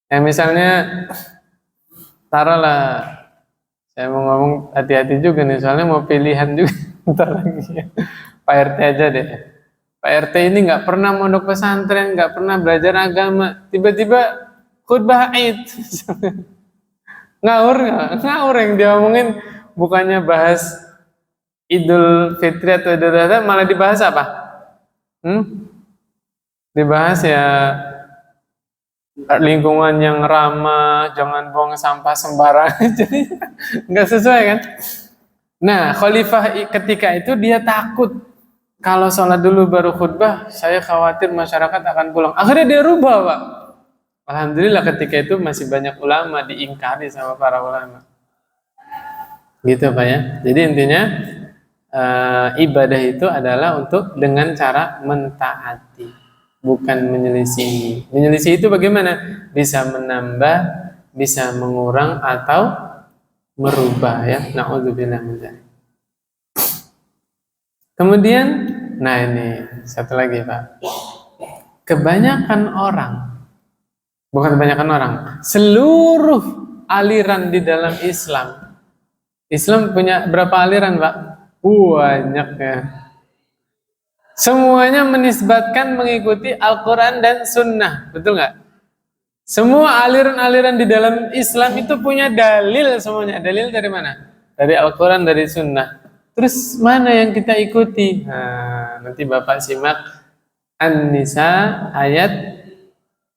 ya misalnya taruhlah, saya mau ngomong hati-hati juga nih, soalnya mau pilihan juga bentar lagi ya. Pak RT aja deh. Pak RT ini nggak pernah mondok pesantren, nggak pernah belajar agama, tiba-tiba khutbah Id. ngawur yang dia omongin, bukannya bahas Idul Fitri atau Idul Adha, malah dibahas apa? Dibahas ya lingkungan yang ramah, jangan buang sampah sembarangan. Jadi nggak sesuai kan? Nah, khalifah ketika itu dia takut kalau sholat dulu baru khutbah, saya khawatir masyarakat akan pulang. Akhirnya dia rubah, Pak. Alhamdulillah ketika itu masih banyak ulama diingkari sama para ulama. Gitu Pak ya. Jadi intinya ibadah itu adalah untuk dengan cara mentaati, bukan menyelisihi. Menyelisihi itu bagaimana? Bisa menambah, bisa mengurang atau merubah ya. Na'udzubillah min dzalik. Kemudian, nah ini satu lagi Pak. Seluruh aliran di dalam Islam. Islam punya berapa aliran Pak? Banyak ya. Semuanya menisbatkan mengikuti Al-Quran dan Sunnah, betul nggak? Semua aliran-aliran di dalam Islam itu punya dalil semuanya. Dalil dari mana? Dari Al-Quran, dari Sunnah. Terus mana yang kita ikuti? Nah, nanti Bapak simak An-Nisa ayat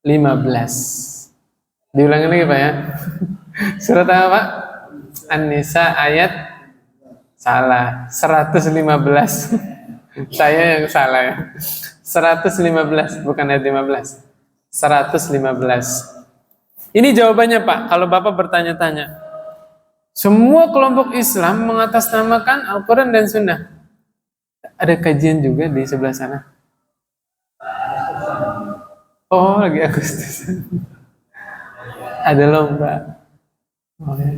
15. Diulangi lagi Pak ya. Surat apa Pak? An-Nisa ayat 115. Saya yang salah ya. 115 bukan ayat 15. 115. Ini jawabannya Pak. Kalau Bapak bertanya-tanya, semua kelompok Islam mengatasnamakan Al-Quran dan Sunnah. Ada kajian juga di sebelah sana. Oh, lagi Agustus. Ada lomba. Oh, ya.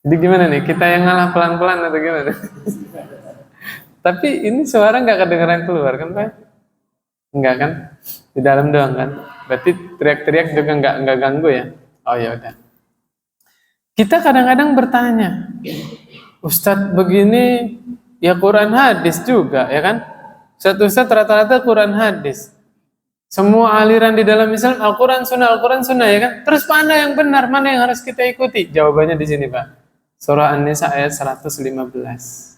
Jadi gimana nih? Kita yang ngalah pelan-pelan atau gimana? Tapi ini suara nggak kedengeran keluar kan Pak? Enggak kan? Di dalam doang kan? Berarti teriak-teriak juga nggak ganggu ya? Oh ya udah. Kita kadang-kadang bertanya, Ustadz begini ya Quran hadis juga ya kan? Ustadz rata-rata Quran hadis. Semua aliran di dalam Islam Al-Quran Sunnah ya kan? Terus mana yang benar? Mana yang harus kita ikuti? Jawabannya di sini Pak. Surah An-Nisa ayat 115.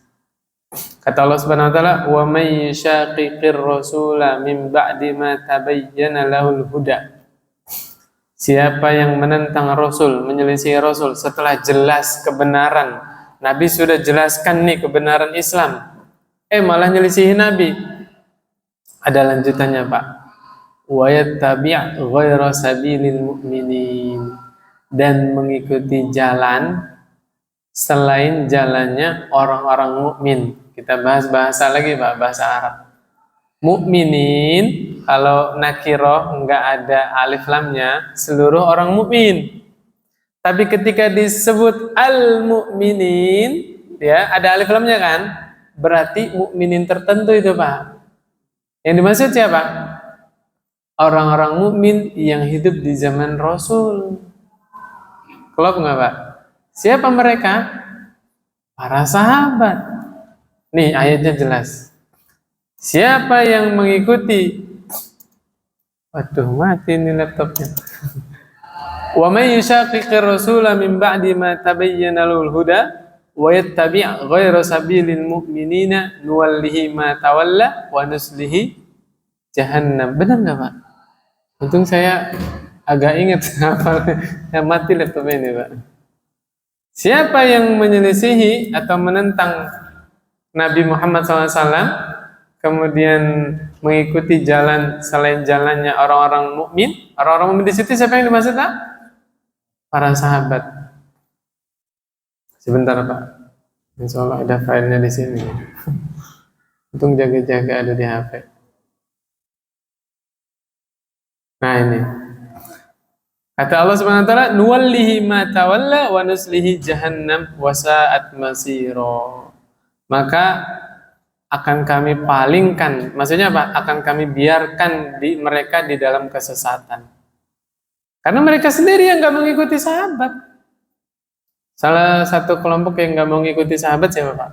Kata Allah Subhanahu wa taala, "Wa may yushaqiqir rasula min ba'di ma tabayyana lahul huda." Siapa yang menentang Rasul, menyelisih Rasul setelah jelas kebenaran. Nabi sudah jelaskan nih kebenaran Islam. Malah nyelisihi Nabi. Ada lanjutannya, Pak. Wa yattabi' ghaira sabilil mu'minin, dan mengikuti jalan selain jalannya orang-orang mukmin. Kita bahas bahasa lagi Pak, bahasa Arab. Mukminin, kalau nakiroh nggak ada alif lamnya, seluruh orang mukmin. Tapi ketika disebut al-mukminin, ya ada alif lamnya kan, berarti mukminin tertentu itu Pak. Yang dimaksud siapa? Orang-orang mukmin yang hidup di zaman Rasul. Klop nggak Pak? Siapa mereka? Para sahabat. Nih ayatnya jelas. Siapa yang mengikuti? Waduh, mati nih laptopnya. Wa may yushaqiqir rasula min ba'di ma tabayyana lahul huda wa yattabi' ghaira sabilil mu'minina nuwallihi ma tawalla wa nuslihi jahannam. Benar enggak, Pak? Untung saya agak ingat yang mati laptopnya ini, Pak. Siapa yang menyelisihi atau menentang Nabi Muhammad SAW, kemudian mengikuti jalan selain jalannya orang-orang mukmin. Orang-orang mukmin di situ siapa yang dimaksud, Pak? Para sahabat. Sebentar, Pak. Insya Allah ada filenya di sini. Untung jaga-jaga ada di HP. Nah ini. Kata Allah Subhanahu wa taala, "Nuwallihi ma tawalla wa nuslihi jahannam wa sa'at masira." Maka akan kami palingkan, maksudnya apa? Akan kami biarkan mereka di dalam kesesatan. Karena mereka sendiri yang nggak mengikuti sahabat. Salah satu kelompok yang nggak mau mengikuti sahabat siapa Pak?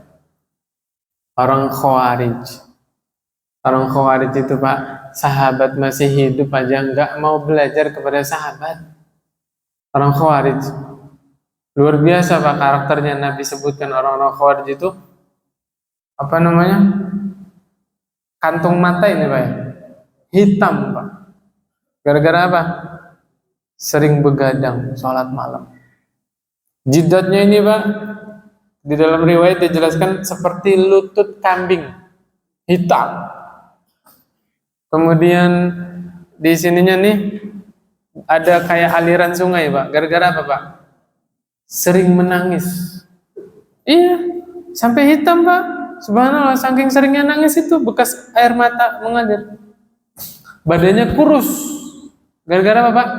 Orang Khawarij. Orang Khawarij itu Pak, sahabat masih hidup aja nggak mau belajar kepada sahabat. Orang Khawarij. Luar biasa Pak karakternya. Nabi sebutkan orang-orang Khawarij itu apa namanya? Kantung mata ini Pak ya? Hitam Pak. Gara-gara apa? Sering begadang sholat malam. Jidatnya ini Pak, di dalam riwayat dijelaskan seperti lutut kambing, hitam. Kemudian di sininya nih ada kayak aliran sungai Pak. Gara-gara apa Pak? Sering menangis. Iya, sampai hitam Pak. Subhanallah, saking seringnya nangis itu bekas air mata mengalir. Badannya kurus. Gara-gara apa Pak?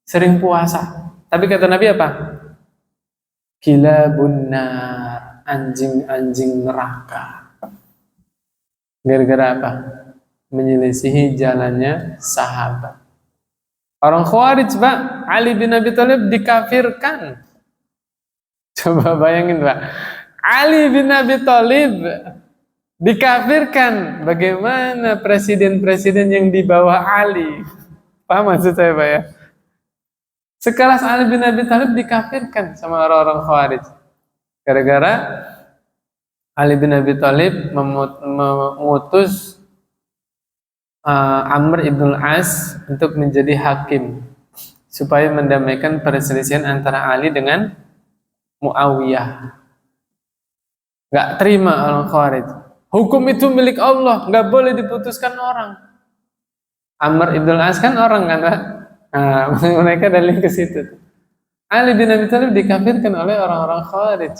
Sering puasa. Tapi kata Nabi apa? Kilabun nar, anjing-anjing neraka. Gara-gara apa? Menyelisihi jalannya sahabat. Orang Khawarij, Pak, Ali bin Abi Thalib dikafirkan. Coba bayangin, Pak. Ali bin Abi Thalib dikafirkan. Bagaimana presiden-presiden yang di bawah Ali? Paham maksud saya, Pak ya? Sekelas Ali bin Abi Thalib dikafirkan sama orang-orang Khawarij. Gara-gara Ali bin Abi Thalib memutus Amr ibn As untuk menjadi hakim supaya mendamaikan perselisihan antara Ali dengan Muawiyah. Gak terima orang Khawarij. Hukum itu milik Allah, gak boleh diputuskan orang. Amr ibn As kan orang kan, Pak? Nah, mereka dalih ke situ. Ali bin Abi Thalib dikafirkan oleh orang-orang Khawarij.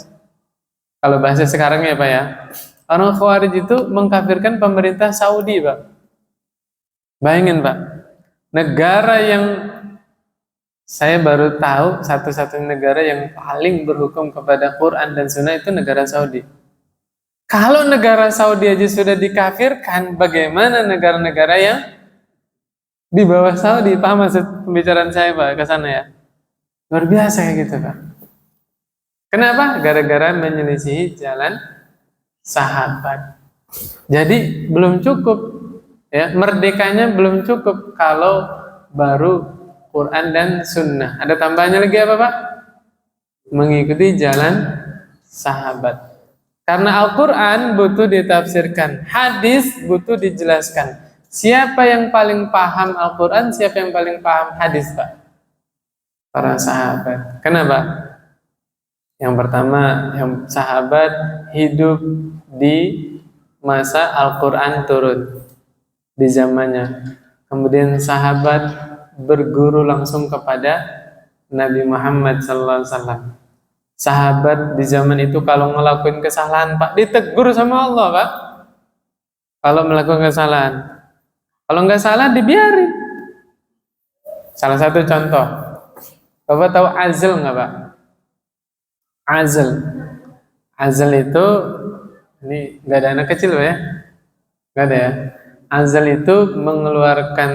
Kalau bahasa sekarang ya, Pak ya. Orang Khawarij itu mengkafirkan pemerintah Saudi, Pak. Bayangin, Pak. Negara yang saya baru tahu satu-satunya negara yang paling berhukum kepada Quran dan Sunnah itu negara Saudi. Kalau negara Saudi aja sudah dikafirkan, bagaimana negara-negara yang di bawah Saudi? Paham maksud pembicaraan saya, Pak, ke sana ya? Luar biasa kayak gitu, Pak. Kenapa? Gara-gara menyelisihi jalan sahabat. Jadi belum cukup, ya, merdekanya belum cukup kalau baru Quran dan Sunnah. Ada tambahannya lagi apa, Pak? Mengikuti jalan sahabat. Karena Al-Quran butuh ditafsirkan, hadis butuh dijelaskan. Siapa yang paling paham Al-Quran, siapa yang paling paham hadis, Pak? Para sahabat. Kenapa? Yang pertama, yang sahabat hidup di masa Al-Quran turun di zamannya. Kemudian sahabat berguru langsung kepada Nabi Muhammad SAW. Sahabat di zaman itu kalau ngelakuin kesalahan, Pak, ditegur sama Allah, Pak. Kalau melakukan kesalahan, kalau nggak salah dibiarin. Salah satu contoh, Bapak tahu azl nggak, Pak? Azl itu, ini nggak ada anak kecil, Pak ya? Nggak ada ya. Azl itu mengeluarkan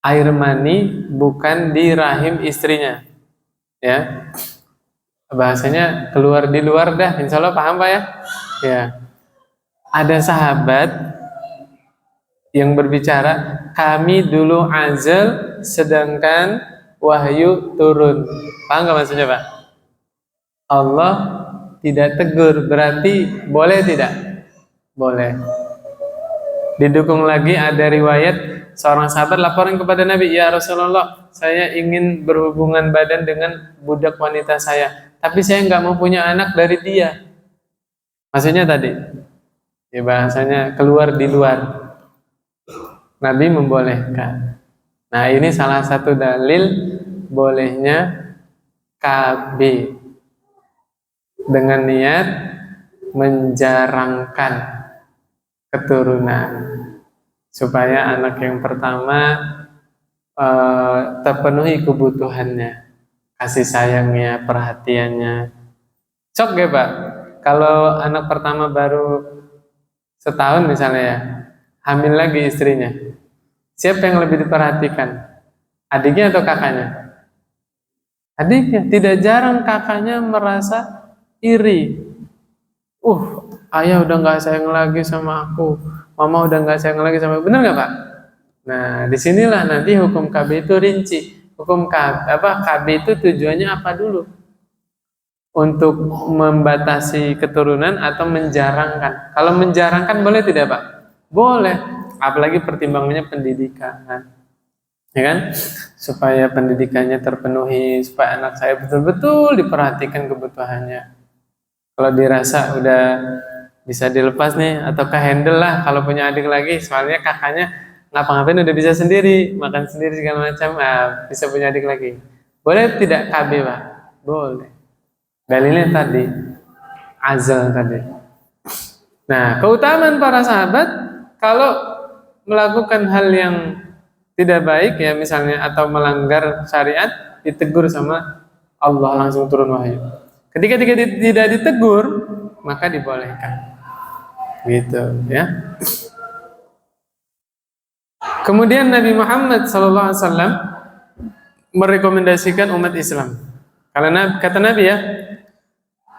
air mani bukan di rahim istrinya, ya. Bahasanya keluar di luar dah. Insya Allah paham, Pak ya? Ya. Ada sahabat yang berbicara, kami dulu azal sedangkan wahyu turun. Paham nggak maksudnya, Pak? Allah tidak tegur, berarti boleh tidak? Boleh. Didukung lagi ada riwayat seorang sahabat laporan kepada Nabi, ya Rasulullah, saya ingin berhubungan badan dengan budak wanita saya, tapi saya nggak mau punya anak dari dia. Maksudnya tadi, ya bahasanya keluar di luar. Nabi membolehkan. Nah, ini salah satu dalil bolehnya KB dengan niat menjarangkan keturunan supaya anak yang pertama terpenuhi kebutuhannya, kasih sayangnya, perhatiannya. Cok ya, Pak, kalau anak pertama baru setahun misalnya ya, hamil lagi istrinya, siapa yang lebih diperhatikan? Adiknya atau kakaknya? Adiknya. Tidak jarang kakaknya merasa iri. Ayah udah nggak sayang lagi sama aku, mama udah nggak sayang lagi sama aku. Bener nggak, Pak? Nah, disinilah nanti hukum KB itu rinci. Hukum KB itu tujuannya apa dulu? Untuk membatasi keturunan atau menjarangkan. Kalau menjarangkan boleh tidak, Pak? Boleh. Apalagi pertimbangannya pendidikan, ya kan? Supaya pendidikannya terpenuhi, supaya anak saya betul-betul diperhatikan kebutuhannya. Kalau dirasa udah bisa dilepas nih, atau handle lah kalau punya adik lagi, soalnya kakaknya ngapa-ngapain udah bisa sendiri, makan sendiri segala macam, bisa punya adik lagi. Boleh tidak KB, Pak? Boleh. Dalilnya tadi, azal tadi. Nah, keutamaan para sahabat kalau melakukan hal yang tidak baik ya misalnya atau melanggar syariat, ditegur sama Allah, langsung turun wahyu. Ketika tidak ditegur, maka dibolehkan. Gitu ya. Kemudian Nabi Muhammad SAW merekomendasikan umat Islam. Karena kata Nabi ya,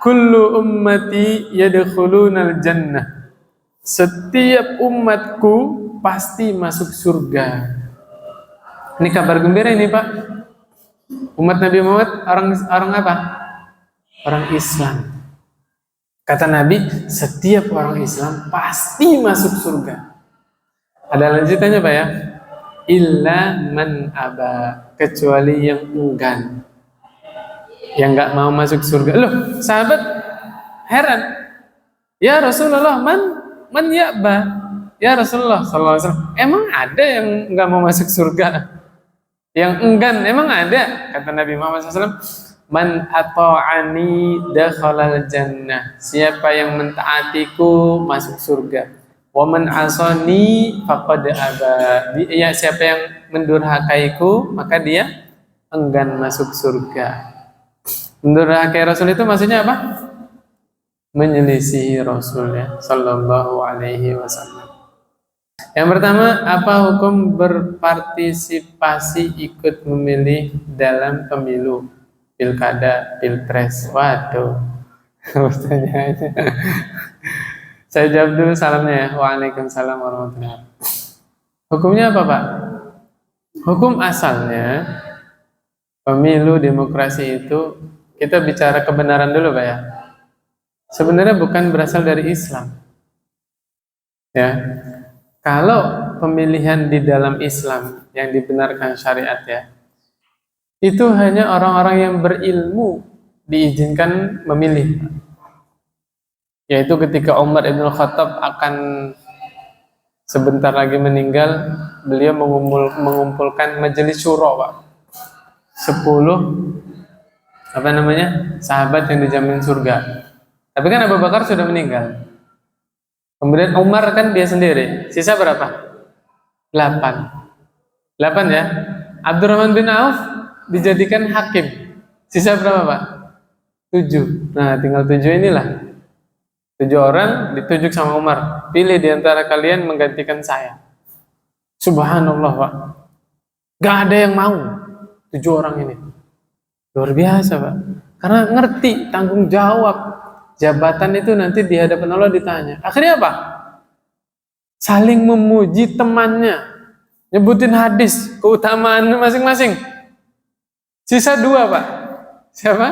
kullu ummati yadkhulunal jannah. Setiap umatku pasti masuk surga. Ini kabar gembira ini, Pak. Umat Nabi Muhammad orang apa? Orang Islam. Kata Nabi, setiap orang Islam pasti masuk surga. Ada lanjutannya, Pak ya? Illa man aba, kecuali yang enggan, yang nggak mau masuk surga. Loh, sahabat heran. Ya Rasulullah, man ya'ba? Ya Rasulullah sallallahu alaihi wasallam, emang ada yang nggak mau masuk surga? Yang enggan emang ada? Kata Nabi Muhammad SAW, man ata'ani dakhalal jannah. Siapa yang mentaatiku masuk surga. Wa man asani faqad aba. Ya, siapa yang mendurhakaiku maka dia enggan masuk surga. Mendurhakai Rasul itu maksudnya apa? Menyelisihi Rasul ya sallallahu alaihi wasallam. Yang pertama, apa hukum berpartisipasi ikut memilih dalam pemilu, pilkada, pilpres? Waduh, pertanyaannya. Saya jawab dulu salamnya ya. Waalaikumsalam warahmatullahi wabarakatuh. Hukumnya apa, Pak? Hukum asalnya pemilu demokrasi itu, kita bicara kebenaran dulu, Pak ya. Sebenarnya bukan berasal dari Islam. Ya. Kalau pemilihan di dalam Islam yang dibenarkan syariat ya, itu hanya orang-orang yang berilmu diizinkan memilih. Yaitu ketika Umar Ibn Khattab akan sebentar lagi meninggal, beliau mengumpulkan majelis syuro, Pak. 10 sahabat yang dijamin surga. Tapi kan Abu Bakar sudah meninggal. Kemudian Umar kan dia sendiri. Sisa berapa? 8 ya. Abdurrahman bin Auf dijadikan hakim. Sisa berapa, Pak? 7. Nah, tinggal 7 inilah. 7 orang ditunjuk sama Umar. Pilih di antara kalian menggantikan saya. Subhanallah, Pak. Gak ada yang mau 7 orang ini. Luar biasa, Pak. Karena ngerti tanggung jawab. Jabatan itu nanti di hadapan Allah ditanya. Akhirnya apa? Saling memuji temannya. Nyebutin hadis, keutamaan masing-masing. Sisa 2, Pak. Siapa?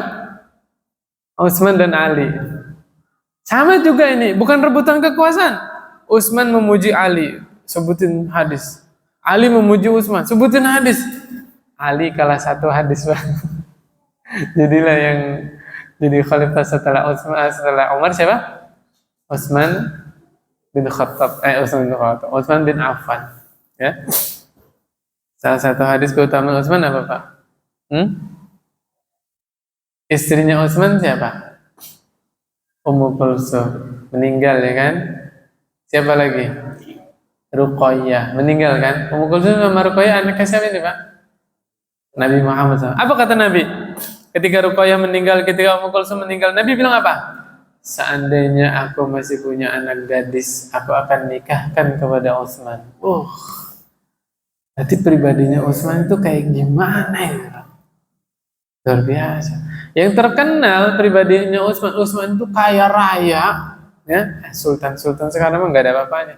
Utsman dan Ali. Sama juga ini, bukan rebutan kekuasaan. Utsman memuji Ali, sebutin hadis. Ali memuji Utsman, sebutin hadis. Ali kalah 1 hadis, Pak. Jadilah yang jadi khalifah setelah Umar siapa? Utsman bin Affan. Ya. Salah satu hadis keutamaan Utsman apa, Pak? Istrinya Utsman siapa? Ummu Kulsum, meninggal ya kan? Siapa lagi? Ruqayyah, meninggal kan? Ummu Kulsum sama Ruqayyah anaknya siapa ini, Pak? Nabi Muhammad SAW. Apa kata Nabi? Ketika Ruqayyah meninggal, ketika Ummu Kulsum meninggal, Nabi bilang apa? Seandainya aku masih punya anak gadis, aku akan nikahkan kepada Utsman. Berarti pribadinya Utsman itu kayak gimana ya? Luar biasa. Yang terkenal pribadinya Utsman itu kaya raya, ya. Sultan sekarang mah nggak ada apa-apanya.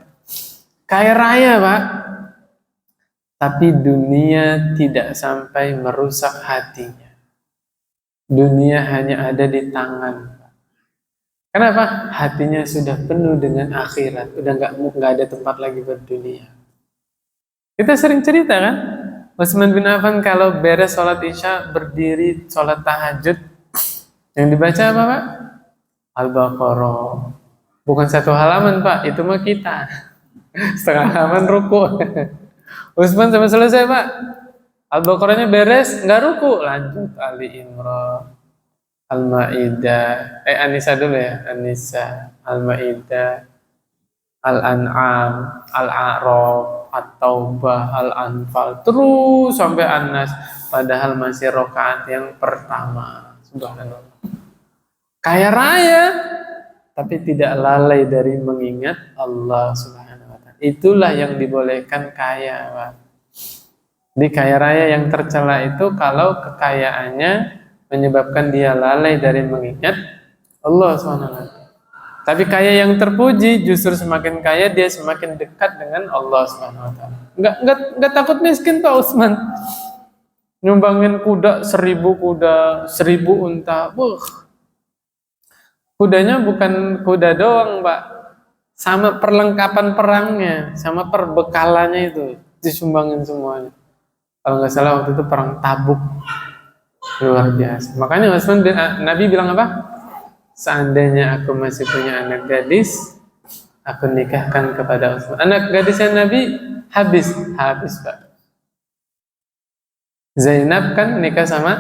Kaya raya, Pak. Tapi dunia tidak sampai merusak hatinya. Dunia hanya ada di tangan. Kenapa? Hatinya sudah penuh dengan akhirat. Udah nggak ada tempat lagi berdunia. Kita sering cerita kan? Utsman bin Affan kalau beres sholat isya berdiri sholat tahajud. Yang dibaca apa, Pak? Al-Baqarah. Bukan 1 halaman, Pak. Itu mah kita. Setengah halaman ruku. Utsman sampai selesai, Pak. Al-Baqarahnya beres, nggak ruku, lanjut Ali Imran, Al-Maidah, An-Nisa dulu ya, An-Nisa, Al-Maidah, Al-An'am, Al-A'raf, At-Taubah, Al-Anfal, terus sampai An-Nas, padahal masih rakaat yang pertama. Subhanallah. Kaya raya, tapi tidak lalai dari mengingat Allah Subhanahu wa taala. Itulah yang dibolehkan kaya, Pak. Di kaya raya yang tercela itu kalau kekayaannya menyebabkan dia lalai dari mengingat Allah Subhanahu wa taala. Tapi kaya yang terpuji justru semakin kaya dia semakin dekat dengan Allah Subhanahu wa taala. Enggak takut miskin Pak Utsman. Nyumbangin kuda 1000 kuda, 1000 unta. Kudanya bukan kuda doang, Pak. Sama perlengkapan perangnya, sama perbekalannya itu disumbangin semuanya. Kalau nggak salah waktu itu perang Tabuk. Luar biasa. Makanya Nabi bilang apa? Seandainya aku masih punya anak gadis, aku nikahkan kepada Utsman. Anak gadisnya Nabi habis, Pak. Zainab kan nikah sama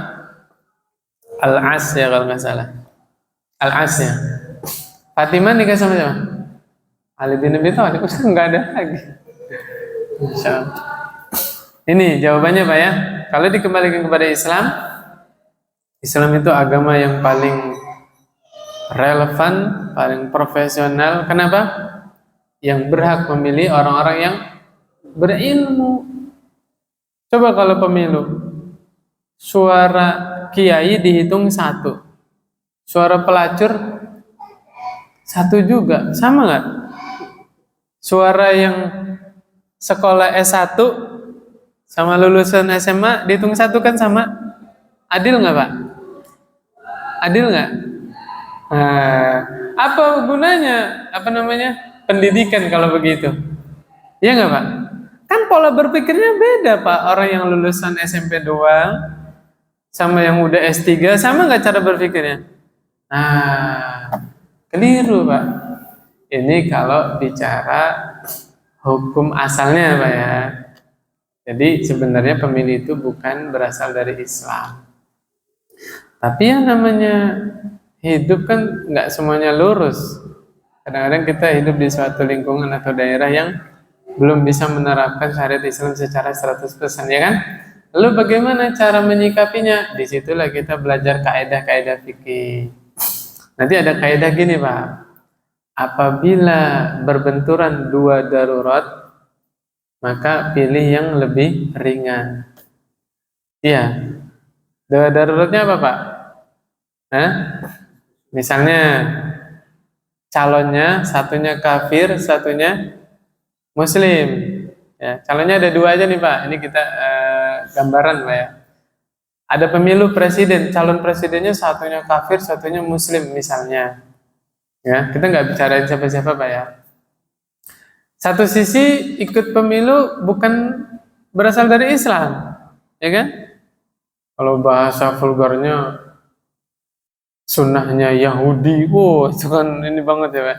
Al-As ya kalau nggak salah. Al-As ya. Fatimah nikah sama siapa? Ali bin Abi Thalib. Udah nggak ada lagi. Insyaallah. Ini jawabannya Pak ya. Kalau dikembalikan kepada Islam, Islam itu agama yang paling relevan, paling profesional. Kenapa? Yang berhak memilih orang-orang yang berilmu. Coba kalau pemilu, suara kiai dihitung 1, suara pelacur 1 juga, sama nggak? Suara yang sekolah S1 sama lulusan SMA dihitung 1 kan sama? Adil nggak Pak? Adil nggak? Nah, apa gunanya? Pendidikan kalau begitu? Iya nggak Pak? Kan pola berpikirnya beda Pak. Orang yang lulusan SMP doang sama yang udah S3 sama nggak cara berpikirnya? Nah, keliru Pak. Ini kalau bicara hukum asalnya Pak ya. Jadi sebenarnya pemilih itu bukan berasal dari Islam. Tapi yang namanya hidup kan nggak semuanya lurus. Kadang-kadang kita hidup di suatu lingkungan atau daerah yang belum bisa menerapkan syariat Islam secara 100%, ya kan? Lalu bagaimana cara menyikapinya? Disitulah kita belajar kaidah-kaidah fikih. Nanti ada kaidah gini Pak. Apabila berbenturan 2 darurat, maka pilih yang lebih ringan. Iya. 2 daruratnya apa Pak? Misalnya calonnya satunya kafir, satunya Muslim. Ya, calonnya ada 2 aja nih Pak. Ini kita gambaran Pak ya. Ada pemilu presiden, calon presidennya satunya kafir, satunya Muslim misalnya. Ya, kita nggak bicarain siapa-siapa Pak ya. Satu sisi ikut pemilu bukan berasal dari Islam, ya kan? Kalau bahasa vulgarnya sunnahnya Yahudi, itu kan ini banget ya Pak.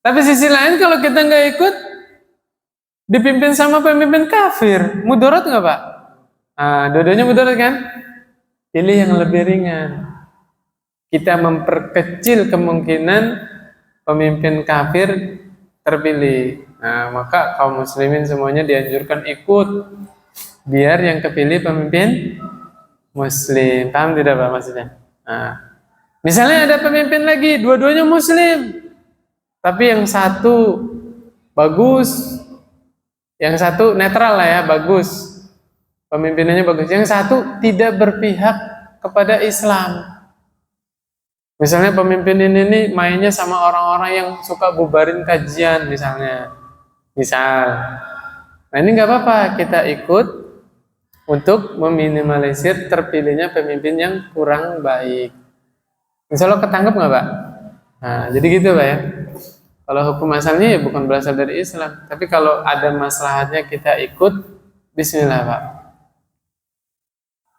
Tapi sisi lain kalau kita nggak ikut, dipimpin sama pemimpin kafir, mudarat nggak Pak? Nah, dua-duanya mudarat kan? Pilih yang lebih ringan. Kita memperkecil kemungkinan pemimpin kafir terpilih. Nah, maka kaum muslimin semuanya dianjurkan ikut, biar yang kepilih pemimpin Muslim. Paham tidak Pak maksudnya? Nah, misalnya ada pemimpin lagi, dua-duanya Muslim, tapi yang satu bagus, yang satu netral lah ya, bagus, pemimpinannya bagus, yang satu tidak berpihak kepada Islam. Misalnya pemimpin ini mainnya sama orang-orang yang suka bubarin kajian misalnya. Nah ini nggak apa-apa, kita ikut untuk meminimalisir terpilihnya pemimpin yang kurang baik. Insya Allah ketangkep nggak Pak? Nah jadi gitu Pak ya. Kalau hukum asalnya ya bukan berasal dari Islam, tapi kalau ada maslahatnya kita ikut, bismillah Pak.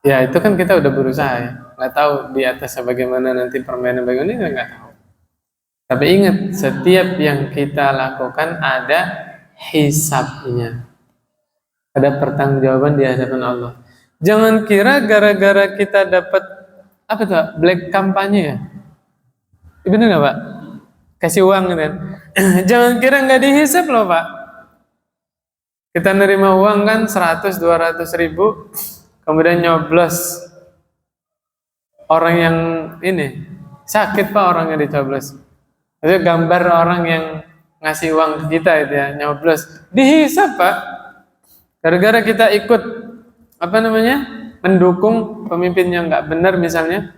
Ya itu kan kita udah berusaha ya. Nggak tahu di atasnya bagaimana nanti permainan bagaimana, kita nggak tahu. Tapi ingat, setiap yang kita lakukan ada hisabnya, ada pertanggungjawaban di hadapan Allah. Jangan kira gara-gara kita dapat apa tuh black kampanye ya, benar nggak Pak? kasih uang gitu kan. Jangan kira nggak dihisap loh Pak. Kita nerima uang kan 100-200 ribu, kemudian nyoblos. Orang yang ini sakit Pak, orang yang dicoblos. Itu gambar orang yang ngasih uang ke kita itu ya, nyoblos. Dihisap Pak. Gara-gara kita ikut mendukung pemimpin yang nggak benar misalnya,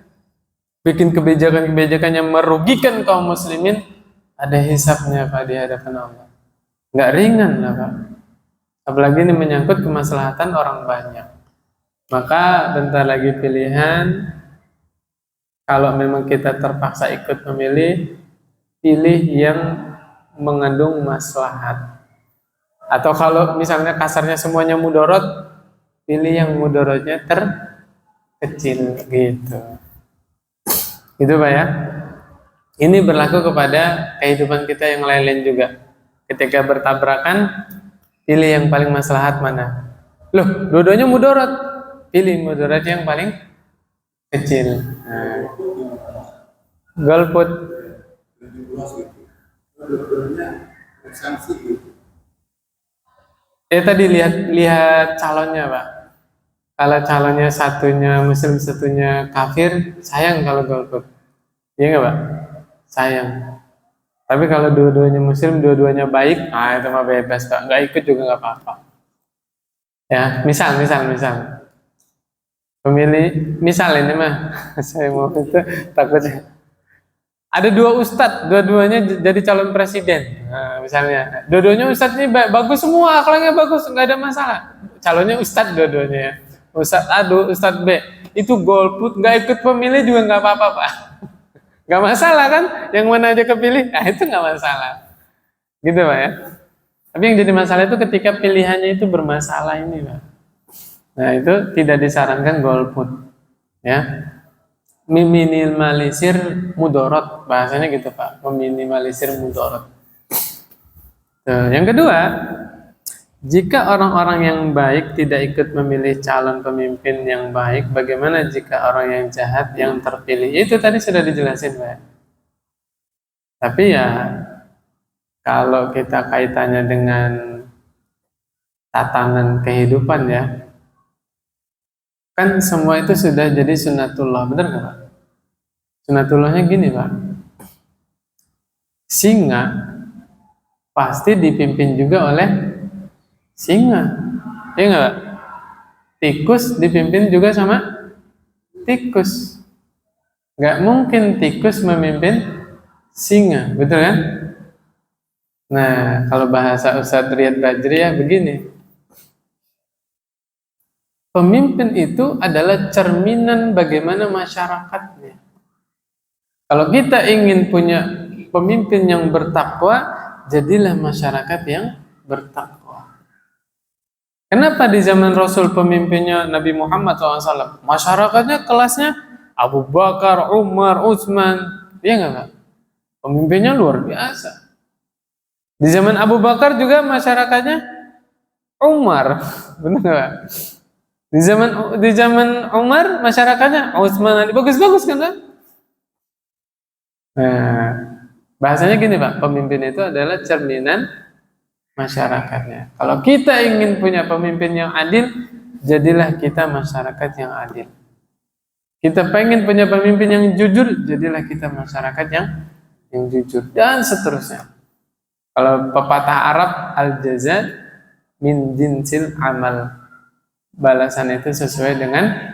bikin kebijakan-kebijakan yang merugikan kaum muslimin, ada hisapnya Pak di hadapan Allah. Nggak ringan lah Pak. Apalagi ini menyangkut kemaslahatan orang banyak. Maka bentar lagi pilihan. Kalau memang kita terpaksa ikut memilih, pilih yang mengandung maslahat. Atau kalau misalnya kasarnya semuanya mudorot, pilih yang mudorotnya terkecil gitu. Gitu Pak ya. Ini berlaku kepada kehidupan kita yang lain-lain juga. Ketika bertabrakan, pilih yang paling maslahat mana? Loh, dua-duanya mudorot. Pilih mudorot yang paling kecil. Nah. Golput. Tadi lihat calonnya Pak. Kalau calonnya satunya muslim, satunya kafir, sayang kalau golput. Iya nggak Pak? Sayang. Tapi kalau dua-duanya muslim, dua-duanya baik, itu mah bebas Pak. Nggak ikut juga nggak apa-apa. Ya, misal. Pemilih, misal ini mah, saya mau itu takutnya. Ada dua ustadz, dua-duanya jadi calon presiden. Nah, misalnya, dua-duanya ustadz ini bagus semua, akhlaknya bagus, nggak ada masalah. Calonnya ustadz dua-duanya ya. Ustadz A, ustadz B. Itu golput, nggak ikut pemilih juga nggak apa-apa Pak. Nggak masalah kan? Yang mana aja kepilih, itu nggak masalah. Gitu Pak ya. Tapi yang jadi masalah itu ketika pilihannya itu bermasalah ini Pak. Nah itu tidak disarankan golput. Ya. Meminimalisir mudorot, bahasanya gitu Pak. Meminimalisir mudorot. Yang kedua, jika orang-orang yang baik tidak ikut memilih calon pemimpin yang baik, bagaimana jika orang yang jahat yang terpilih? Itu tadi sudah dijelasin Pak. Tapi ya kalau kita kaitannya dengan tatanan kehidupan ya, kan semua itu sudah jadi sunnatullah, benar nggak Pak? Sunnatullahnya gini Pak, singa pasti dipimpin juga oleh singa, ya nggak Pak? Tikus dipimpin juga sama tikus. Nggak mungkin tikus memimpin singa, betul kan? Nah, kalau bahasa Ustadz Riyad Bajri ya begini. Pemimpin itu adalah cerminan bagaimana masyarakatnya. Kalau kita ingin punya pemimpin yang bertakwa, jadilah masyarakat yang bertakwa. Kenapa di zaman Rasul pemimpinnya Nabi Muhammad SAW, masyarakatnya kelasnya Abu Bakar, Umar, Utsman, ya nggak? Pemimpinnya luar biasa. Di zaman Abu Bakar juga masyarakatnya Umar, benar nggak? Di zaman Umar masyarakatnya Utsman, bagus-bagus kan? Nah, bahasanya gini Pak, pemimpin itu adalah cerminan masyarakatnya. Kalau kita ingin punya pemimpin yang adil, jadilah kita masyarakat yang adil. Kita pengen punya pemimpin yang jujur, jadilah kita masyarakat yang jujur, dan seterusnya. Kalau pepatah Arab, al-jaza min jinsil amal, balasan itu sesuai dengan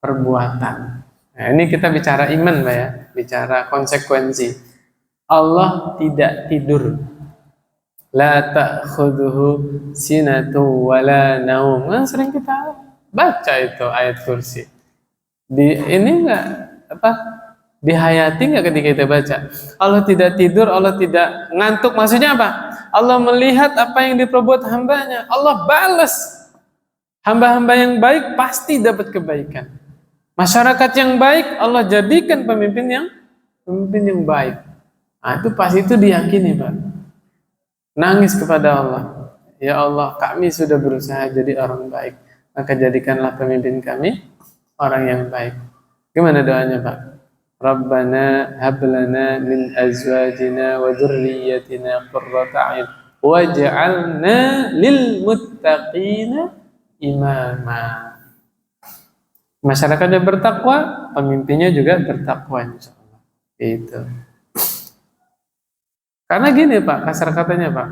perbuatan. Nah, ini kita bicara iman Pak ya, bicara konsekuensi. Allah tidak tidur. La ta'khudhuhu sinatu wala naum. Nah, sering kita baca itu ayat kursi. Ini enggak dihayati enggak ketika kita baca? Allah tidak tidur, Allah tidak ngantuk. Maksudnya apa? Allah melihat apa yang diperbuat hambanya. Allah balas. Hamba-hamba yang baik pasti dapat kebaikan. Masyarakat yang baik Allah jadikan pemimpin yang baik. Nah, itu pasti itu diyakini Pak. Nangis kepada Allah. Ya Allah, kami sudah berusaha jadi orang baik. Maka jadikanlah pemimpin kami orang yang baik. Gimana doanya Pak? Rabbana hab lana min azwajina wa dzurriyyatina qurrata a'yun waj'alna lil muttaqina imama. Masyarakatnya bertakwa, pemimpinnya juga bertakwa insyaallah. Itu. Karena gini Pak, kasar katanya Pak.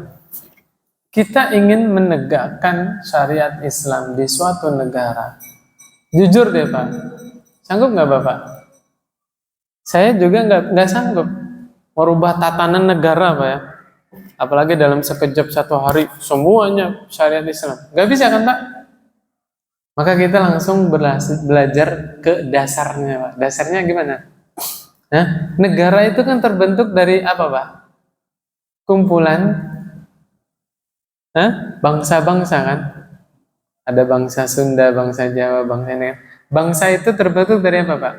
Kita ingin menegakkan syariat Islam di suatu negara. Jujur deh Pak, sanggup nggak Bapak? Saya juga nggak sanggup merubah tatanan negara Pak ya. Apalagi dalam sekejap satu hari semuanya syariat Islam. Nggak bisa kan Pak? Maka kita langsung belajar ke dasarnya Pak. Dasarnya gimana? Nah, negara itu kan terbentuk dari apa Pak? Kumpulan bangsa-bangsa kan? Ada bangsa Sunda, bangsa Jawa, bangsa ini. Bangsa itu terbentuk dari apa Pak?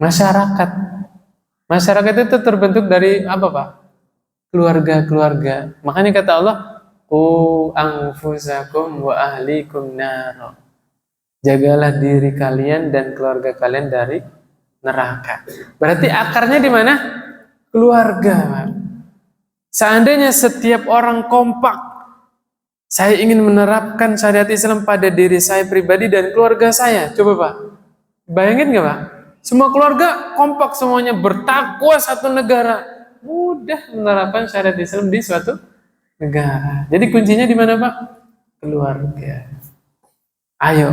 Masyarakat. Masyarakat itu terbentuk dari apa Pak? Keluarga-keluarga. Makanya kata Allah, "Qu anfusakum wa ahlikum nar." Jagalah diri kalian dan keluarga kalian dari neraka. Berarti akarnya di mana? Keluarga, Pak. Seandainya setiap orang kompak, saya ingin menerapkan syariat Islam pada diri saya pribadi dan keluarga saya. Coba Pak, bayangin nggak Pak? Semua keluarga kompak semuanya bertakwa satu negara. Mudah menerapkan syariat Islam di suatu negara. Jadi kuncinya di mana Pak? Keluarga. Ayo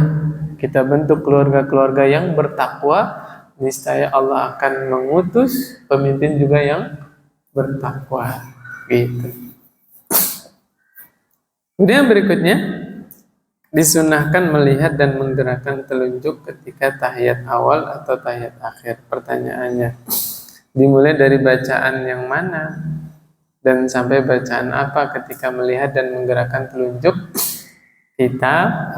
kita bentuk keluarga-keluarga yang bertakwa. Niscaya Allah akan mengutus pemimpin juga yang bertakwa. Gitu. Kemudian berikutnya disunahkan melihat dan menggerakkan telunjuk ketika tahiyat awal atau tahiyat akhir. Pertanyaannya, dimulai dari bacaan yang mana dan sampai bacaan apa ketika melihat dan menggerakkan telunjuk kita,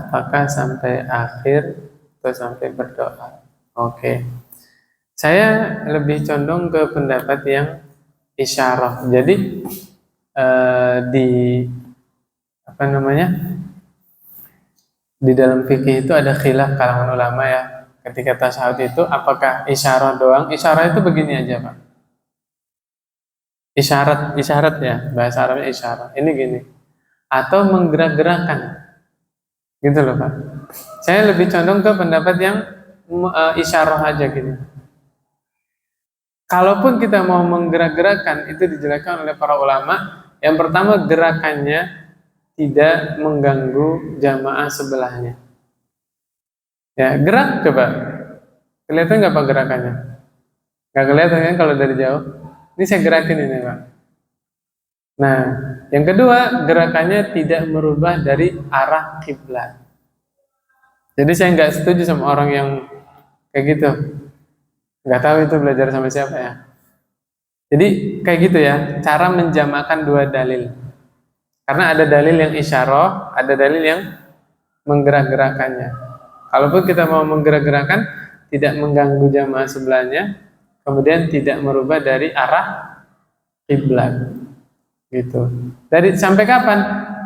apakah sampai akhir atau sampai berdoa? Oke. Saya lebih condong ke pendapat yang isyarah. Jadi di apa namanya? Di dalam fikih itu ada khilaf kalangan ulama ya. Ketika tasyahud itu apakah isyarah doang? Isyarah itu begini aja, Pak. Isyarat ya, bahasa Arabnya isyarah. Ini gini. Atau menggerak-gerakkan. Gitu loh, Pak. Saya lebih condong ke pendapat yang isyarah aja gini. Kalaupun kita mau menggerak-gerakkan, itu dijelaskan oleh para ulama. Yang pertama, gerakannya tidak mengganggu jamaah sebelahnya. Ya, gerak coba. Kelihatan nggak Pak gerakannya? Nggak kelihatan kan kalau dari jauh? Ini saya gerakin ini Pak. Nah, yang kedua, gerakannya tidak merubah dari arah kiblat. Jadi saya nggak setuju sama orang yang kayak gitu. Nggak tahu itu belajar sama siapa ya. Jadi kayak gitu ya, cara menjamakan dua dalil. Karena ada dalil yang isyarah, ada dalil yang menggerak-gerakannya. Kalaupun kita mau menggerak-gerakan, tidak mengganggu jamaah sebelahnya, kemudian tidak merubah dari arah kiblat. Gitu. Dari sampai kapan?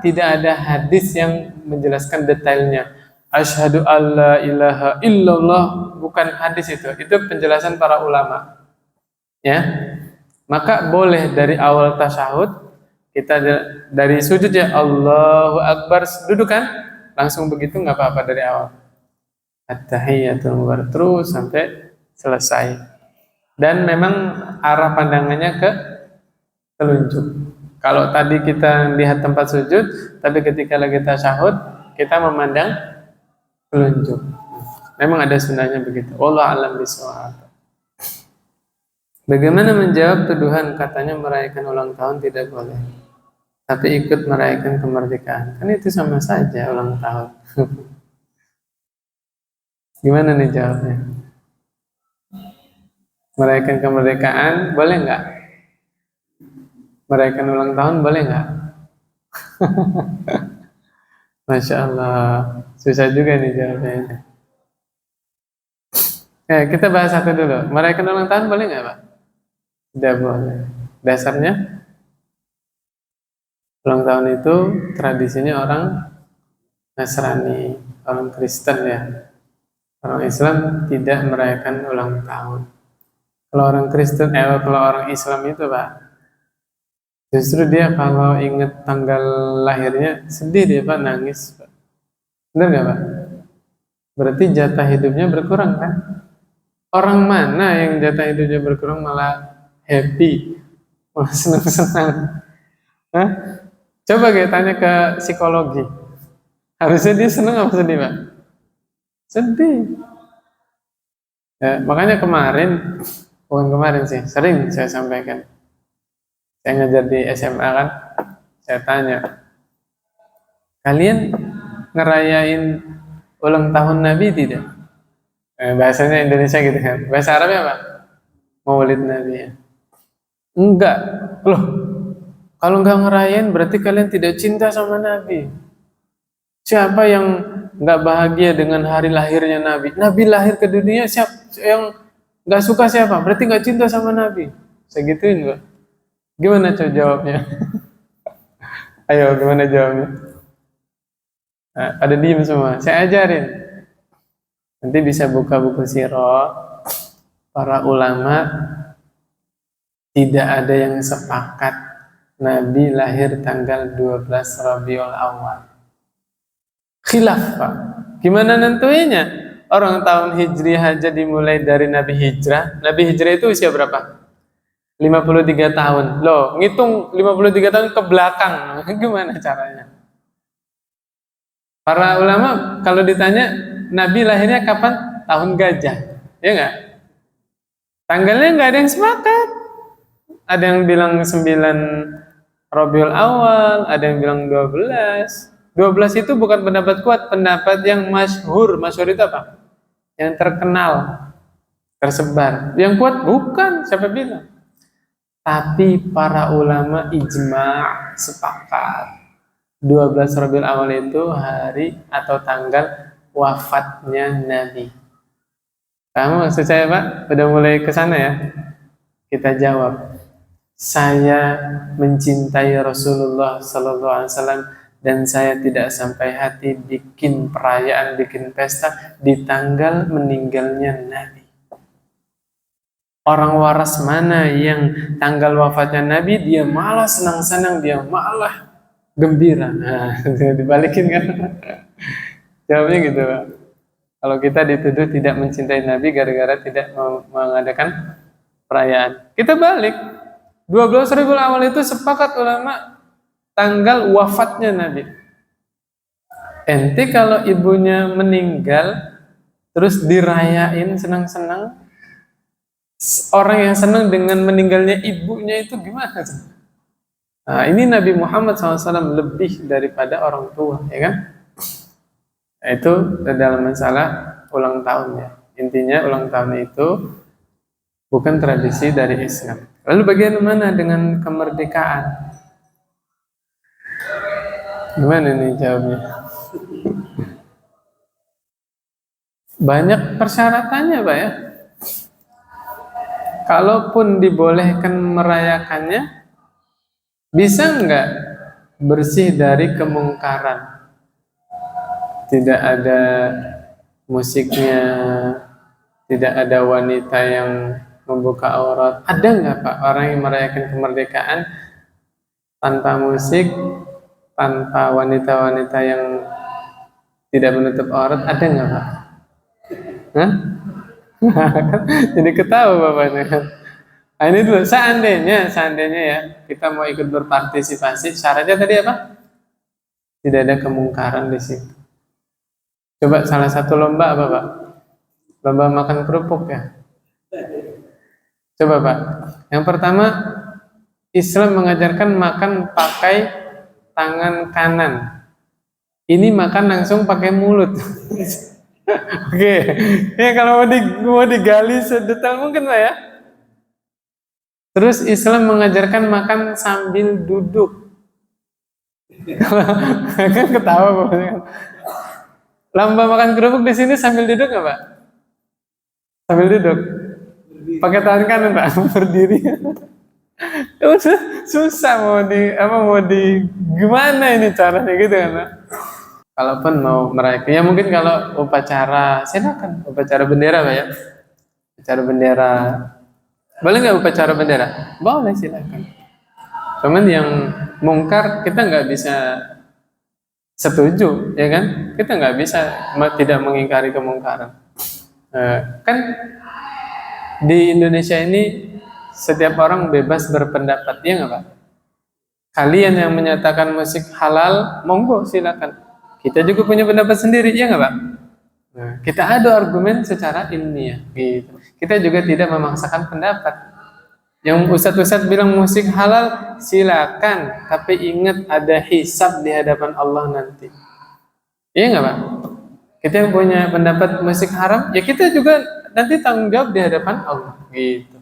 Tidak ada hadis yang menjelaskan detailnya. Asyhadu alla ilaha illallah, bukan hadis itu penjelasan para ulama. Ya. Maka boleh dari awal tasyahud kita dari sujud ya Allahu Akbar, duduk kan? Langsung begitu nggak apa-apa dari awal. At-tahiyatul mubarak terus sampai selesai. Dan memang arah pandangannya ke telunjuk. Kalau tadi kita lihat tempat sujud, tapi ketika lagi tasyahud kita memandang telunjuk. Memang ada sunnahnya begitu. Wallahu a'lam bishawab. Bagaimana menjawab tuduhan katanya merayakan ulang tahun tidak boleh, tapi ikut merayakan kemerdekaan? Kan itu sama saja ulang tahun. Gimana nih jawabnya? Merayakan kemerdekaan boleh nggak? Merayakan ulang tahun boleh nggak? Masya Allah, susah juga nih jawabnya. Kita bahas satu dulu. Merayakan ulang tahun boleh nggak Pak? Tidak boleh. Dasarnya ulang tahun itu tradisinya orang Nasrani, orang Kristen ya. Orang Islam tidak merayakan ulang tahun. Kalau orang Kristen, kalau orang Islam itu Pak, justru dia kalau inget tanggal lahirnya sedih dia Pak, nangis Pak. Benar nggak Pak? Berarti jatah hidupnya berkurang kan? Orang mana yang jatah hidupnya berkurang malah happy, malah senang-senang? Hah? Coba kita tanya ke psikologi. Harusnya dia senang apa sedih Pak? Sedih. Ya, makanya bukan kemarin sih, sering saya sampaikan. Saya ngajar di SMA kan, saya tanya, kalian ngerayain ulang tahun Nabi tidak? Bahasanya Indonesia gitu kan. Bahasa Arabnya apa? Maulid Nabi ya. Enggak. Loh, kalau enggak ngerayain berarti kalian tidak cinta sama Nabi. Siapa yang enggak bahagia dengan hari lahirnya Nabi? Nabi lahir ke dunia, siapa yang enggak suka siapa? Berarti enggak cinta sama Nabi. Segituin enggak? Gimana coba jawabnya? Ayo, gimana jawabnya? Nah, pada diem semua. Saya ajarin. Nanti bisa buka buku sirah. Para ulama tidak ada yang sepakat Nabi lahir tanggal 12 Rabiul Awal. Khilaf Pak. Gimana nentuinya? Orang tahun Hijriah aja dimulai dari Nabi Hijrah. Nabi Hijrah itu usia berapa? 53 tahun. Loh, ngitung 53 tahun ke belakang. Gimana caranya? Para ulama kalau ditanya Nabi lahirnya kapan? Tahun gajah. Ya enggak? Tanggalnya enggak ada yang sepakat. Ada yang bilang 9 Rabiul Awal, ada yang bilang 12. 12 itu bukan pendapat kuat, pendapat yang masyhur. Masyhur itu apa? Yang terkenal, tersebar. Yang kuat bukan, siapa bilang? Tapi para ulama ijma' sepakat 12 Rabiul Awal itu hari atau tanggal wafatnya Nabi. Kamu maksud saya Pak? Udah mulai ke sana ya? Kita jawab. Saya mencintai Rasulullah Sallallahu Alaihi Wasallam dan saya tidak sampai hati bikin perayaan, bikin pesta di tanggal meninggalnya Nabi. Orang waras mana yang tanggal wafatnya Nabi dia malah senang-senang, dia malah gembira. Nah, dibalikin kan? Jawabnya gitu Pak. Kalau kita dituduh tidak mencintai Nabi gara-gara tidak mengadakan perayaan, kita balik. 12 Rabiul Awal itu sepakat ulama tanggal wafatnya Nabi. Ente kalau ibunya meninggal terus dirayain senang-senang, orang yang senang dengan meninggalnya ibunya itu gimana? Nah, ini Nabi Muhammad SAW lebih daripada orang tua, ya kan? Nah, itu dalam masalah ulang tahunnya. Intinya ulang tahun itu bukan tradisi dari Islam. Lalu bagaimana dengan kemerdekaan? Gimana nih jawabnya? Banyak persyaratannya Pak ya. Kalaupun dibolehkan merayakannya, bisa nggak bersih dari kemungkaran? Tidak ada musiknya, tidak ada wanita yang membuka aurat. Ada nggak Pak orang yang merayakan kemerdekaan tanpa musik, tanpa wanita-wanita yang tidak menutup aurat? Ada nggak Pak? Hah? Jadi ketawa Bapaknya. Nah, ini dulu seandainya ya kita mau ikut berpartisipasi, syaratnya tadi apa? Tidak ada kemungkaran di situ. Coba salah satu lomba apa Pak? Lomba makan kerupuk ya. Coba Pak. Yang pertama, Islam mengajarkan makan pakai tangan kanan. Ini makan langsung pakai mulut. Oke. Ya kalau mau digali sedetail mungkin Pak ya. Terus Islam mengajarkan makan sambil duduk. Kan ketawa Pak. Lomba makan kerupuk di sini sambil duduk nggak Pak? Sambil duduk. Pakai tangan kanan Pak, berdiri. Susah mau gimana ini caranya gitu kan Pak? Kalaupun mau merayakan, ya mungkin kalau upacara, silakan upacara bendera Pak ya. Upacara bendera Boleh nggak upacara bendera? Boleh, silakan. Cuman yang mungkar kita nggak bisa setuju, ya kan? Kita nggak bisa tidak mengingkari kemungkaran. Kan di Indonesia ini setiap orang bebas berpendapat, ya nggak Pak? Kalian yang menyatakan musik halal, monggo silakan. Kita juga punya pendapat sendiri, ya nggak Pak? Nah, kita adu argumen secara ilmiah, gitu. Kita juga tidak memaksakan pendapat. Yang ustadz-ustadz bilang musik halal, silakan. Tapi ingat ada hisab di hadapan Allah nanti. Iya nggak Pak? Kita yang punya pendapat musik haram, ya kita juga nanti tanggung jawab di hadapan Allah, gitu.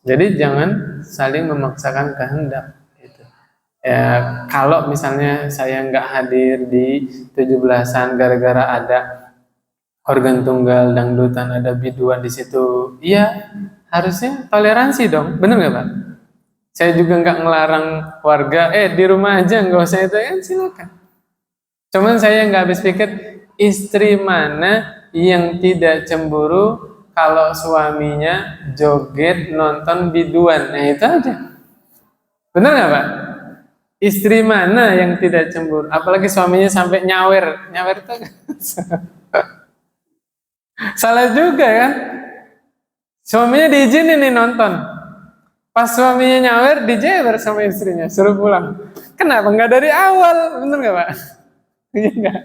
Jadi jangan saling memaksakan kehendak. Gitu. Ya, kalau misalnya saya nggak hadir di 17-an gara-gara ada organ tunggal, dangdutan, ada biduan di situ, iya harusnya toleransi dong, bener nggak Pak? Saya juga nggak ngelarang warga, di rumah aja nggak usah itu, kan silakan. Cuman saya nggak habis pikir, istri mana yang tidak cemburu kalau suaminya joget nonton biduan, nah itu aja. Bener nggak Pak? Istri mana yang tidak cemburu? Apalagi suaminya sampai nyawer, nyawer itu salah juga kan? Suaminya diizinin nih nonton. Pas suaminya nyawer, dijewer sama istrinya, suruh pulang. Kenapa nggak dari awal? Bener nggak Pak? Iya nggak?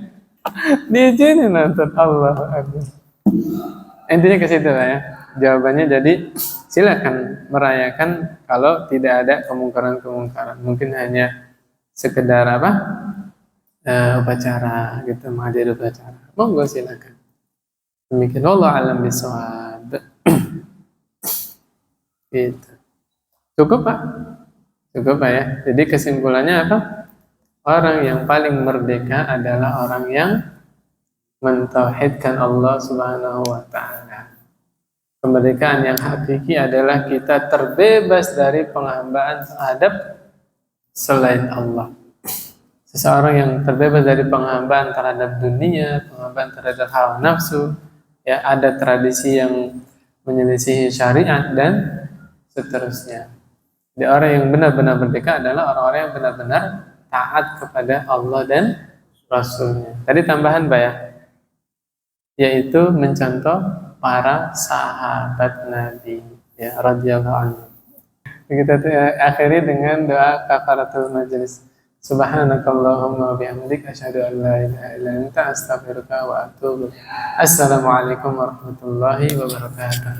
Diizinin nonton. Allah Akbar. Intinya ke situ lah ya. Jawabannya jadi silakan merayakan kalau tidak ada kemungkaran-kemungkaran. Mungkin hanya sekedar apa? Upacara gitu, menghadiri upacara. Monggo silakan. Demikian Allah alam bisawab. Gitu. Cukup Pak? Cukup Pak ya. Jadi kesimpulannya apa? Orang yang paling merdeka adalah orang yang mentauhidkan Allah Subhanahu wa taala. Kemerdekaan yang hakiki adalah kita terbebas dari penghambaan terhadap selain Allah. Seseorang yang terbebas dari penghambaan terhadap dunia, penghambaan terhadap hawa nafsu, ya ada tradisi yang menyelisihi syariat dan seterusnya. Jadi orang yang benar-benar merdeka adalah orang-orang yang benar-benar taat kepada Allah dan Rasulnya. Tadi tambahan Pak ya, yaitu mencontoh para sahabat Nabi ya radhiyallahu anhu. Kita akhiri dengan doa kafaratul majlis. Subhanakallahumma wa bihamdik asyhadu an la ilaha illa anta astaghfiruka wa atubu ilaik. Assalamualaikum warahmatullahi wabarakatuh.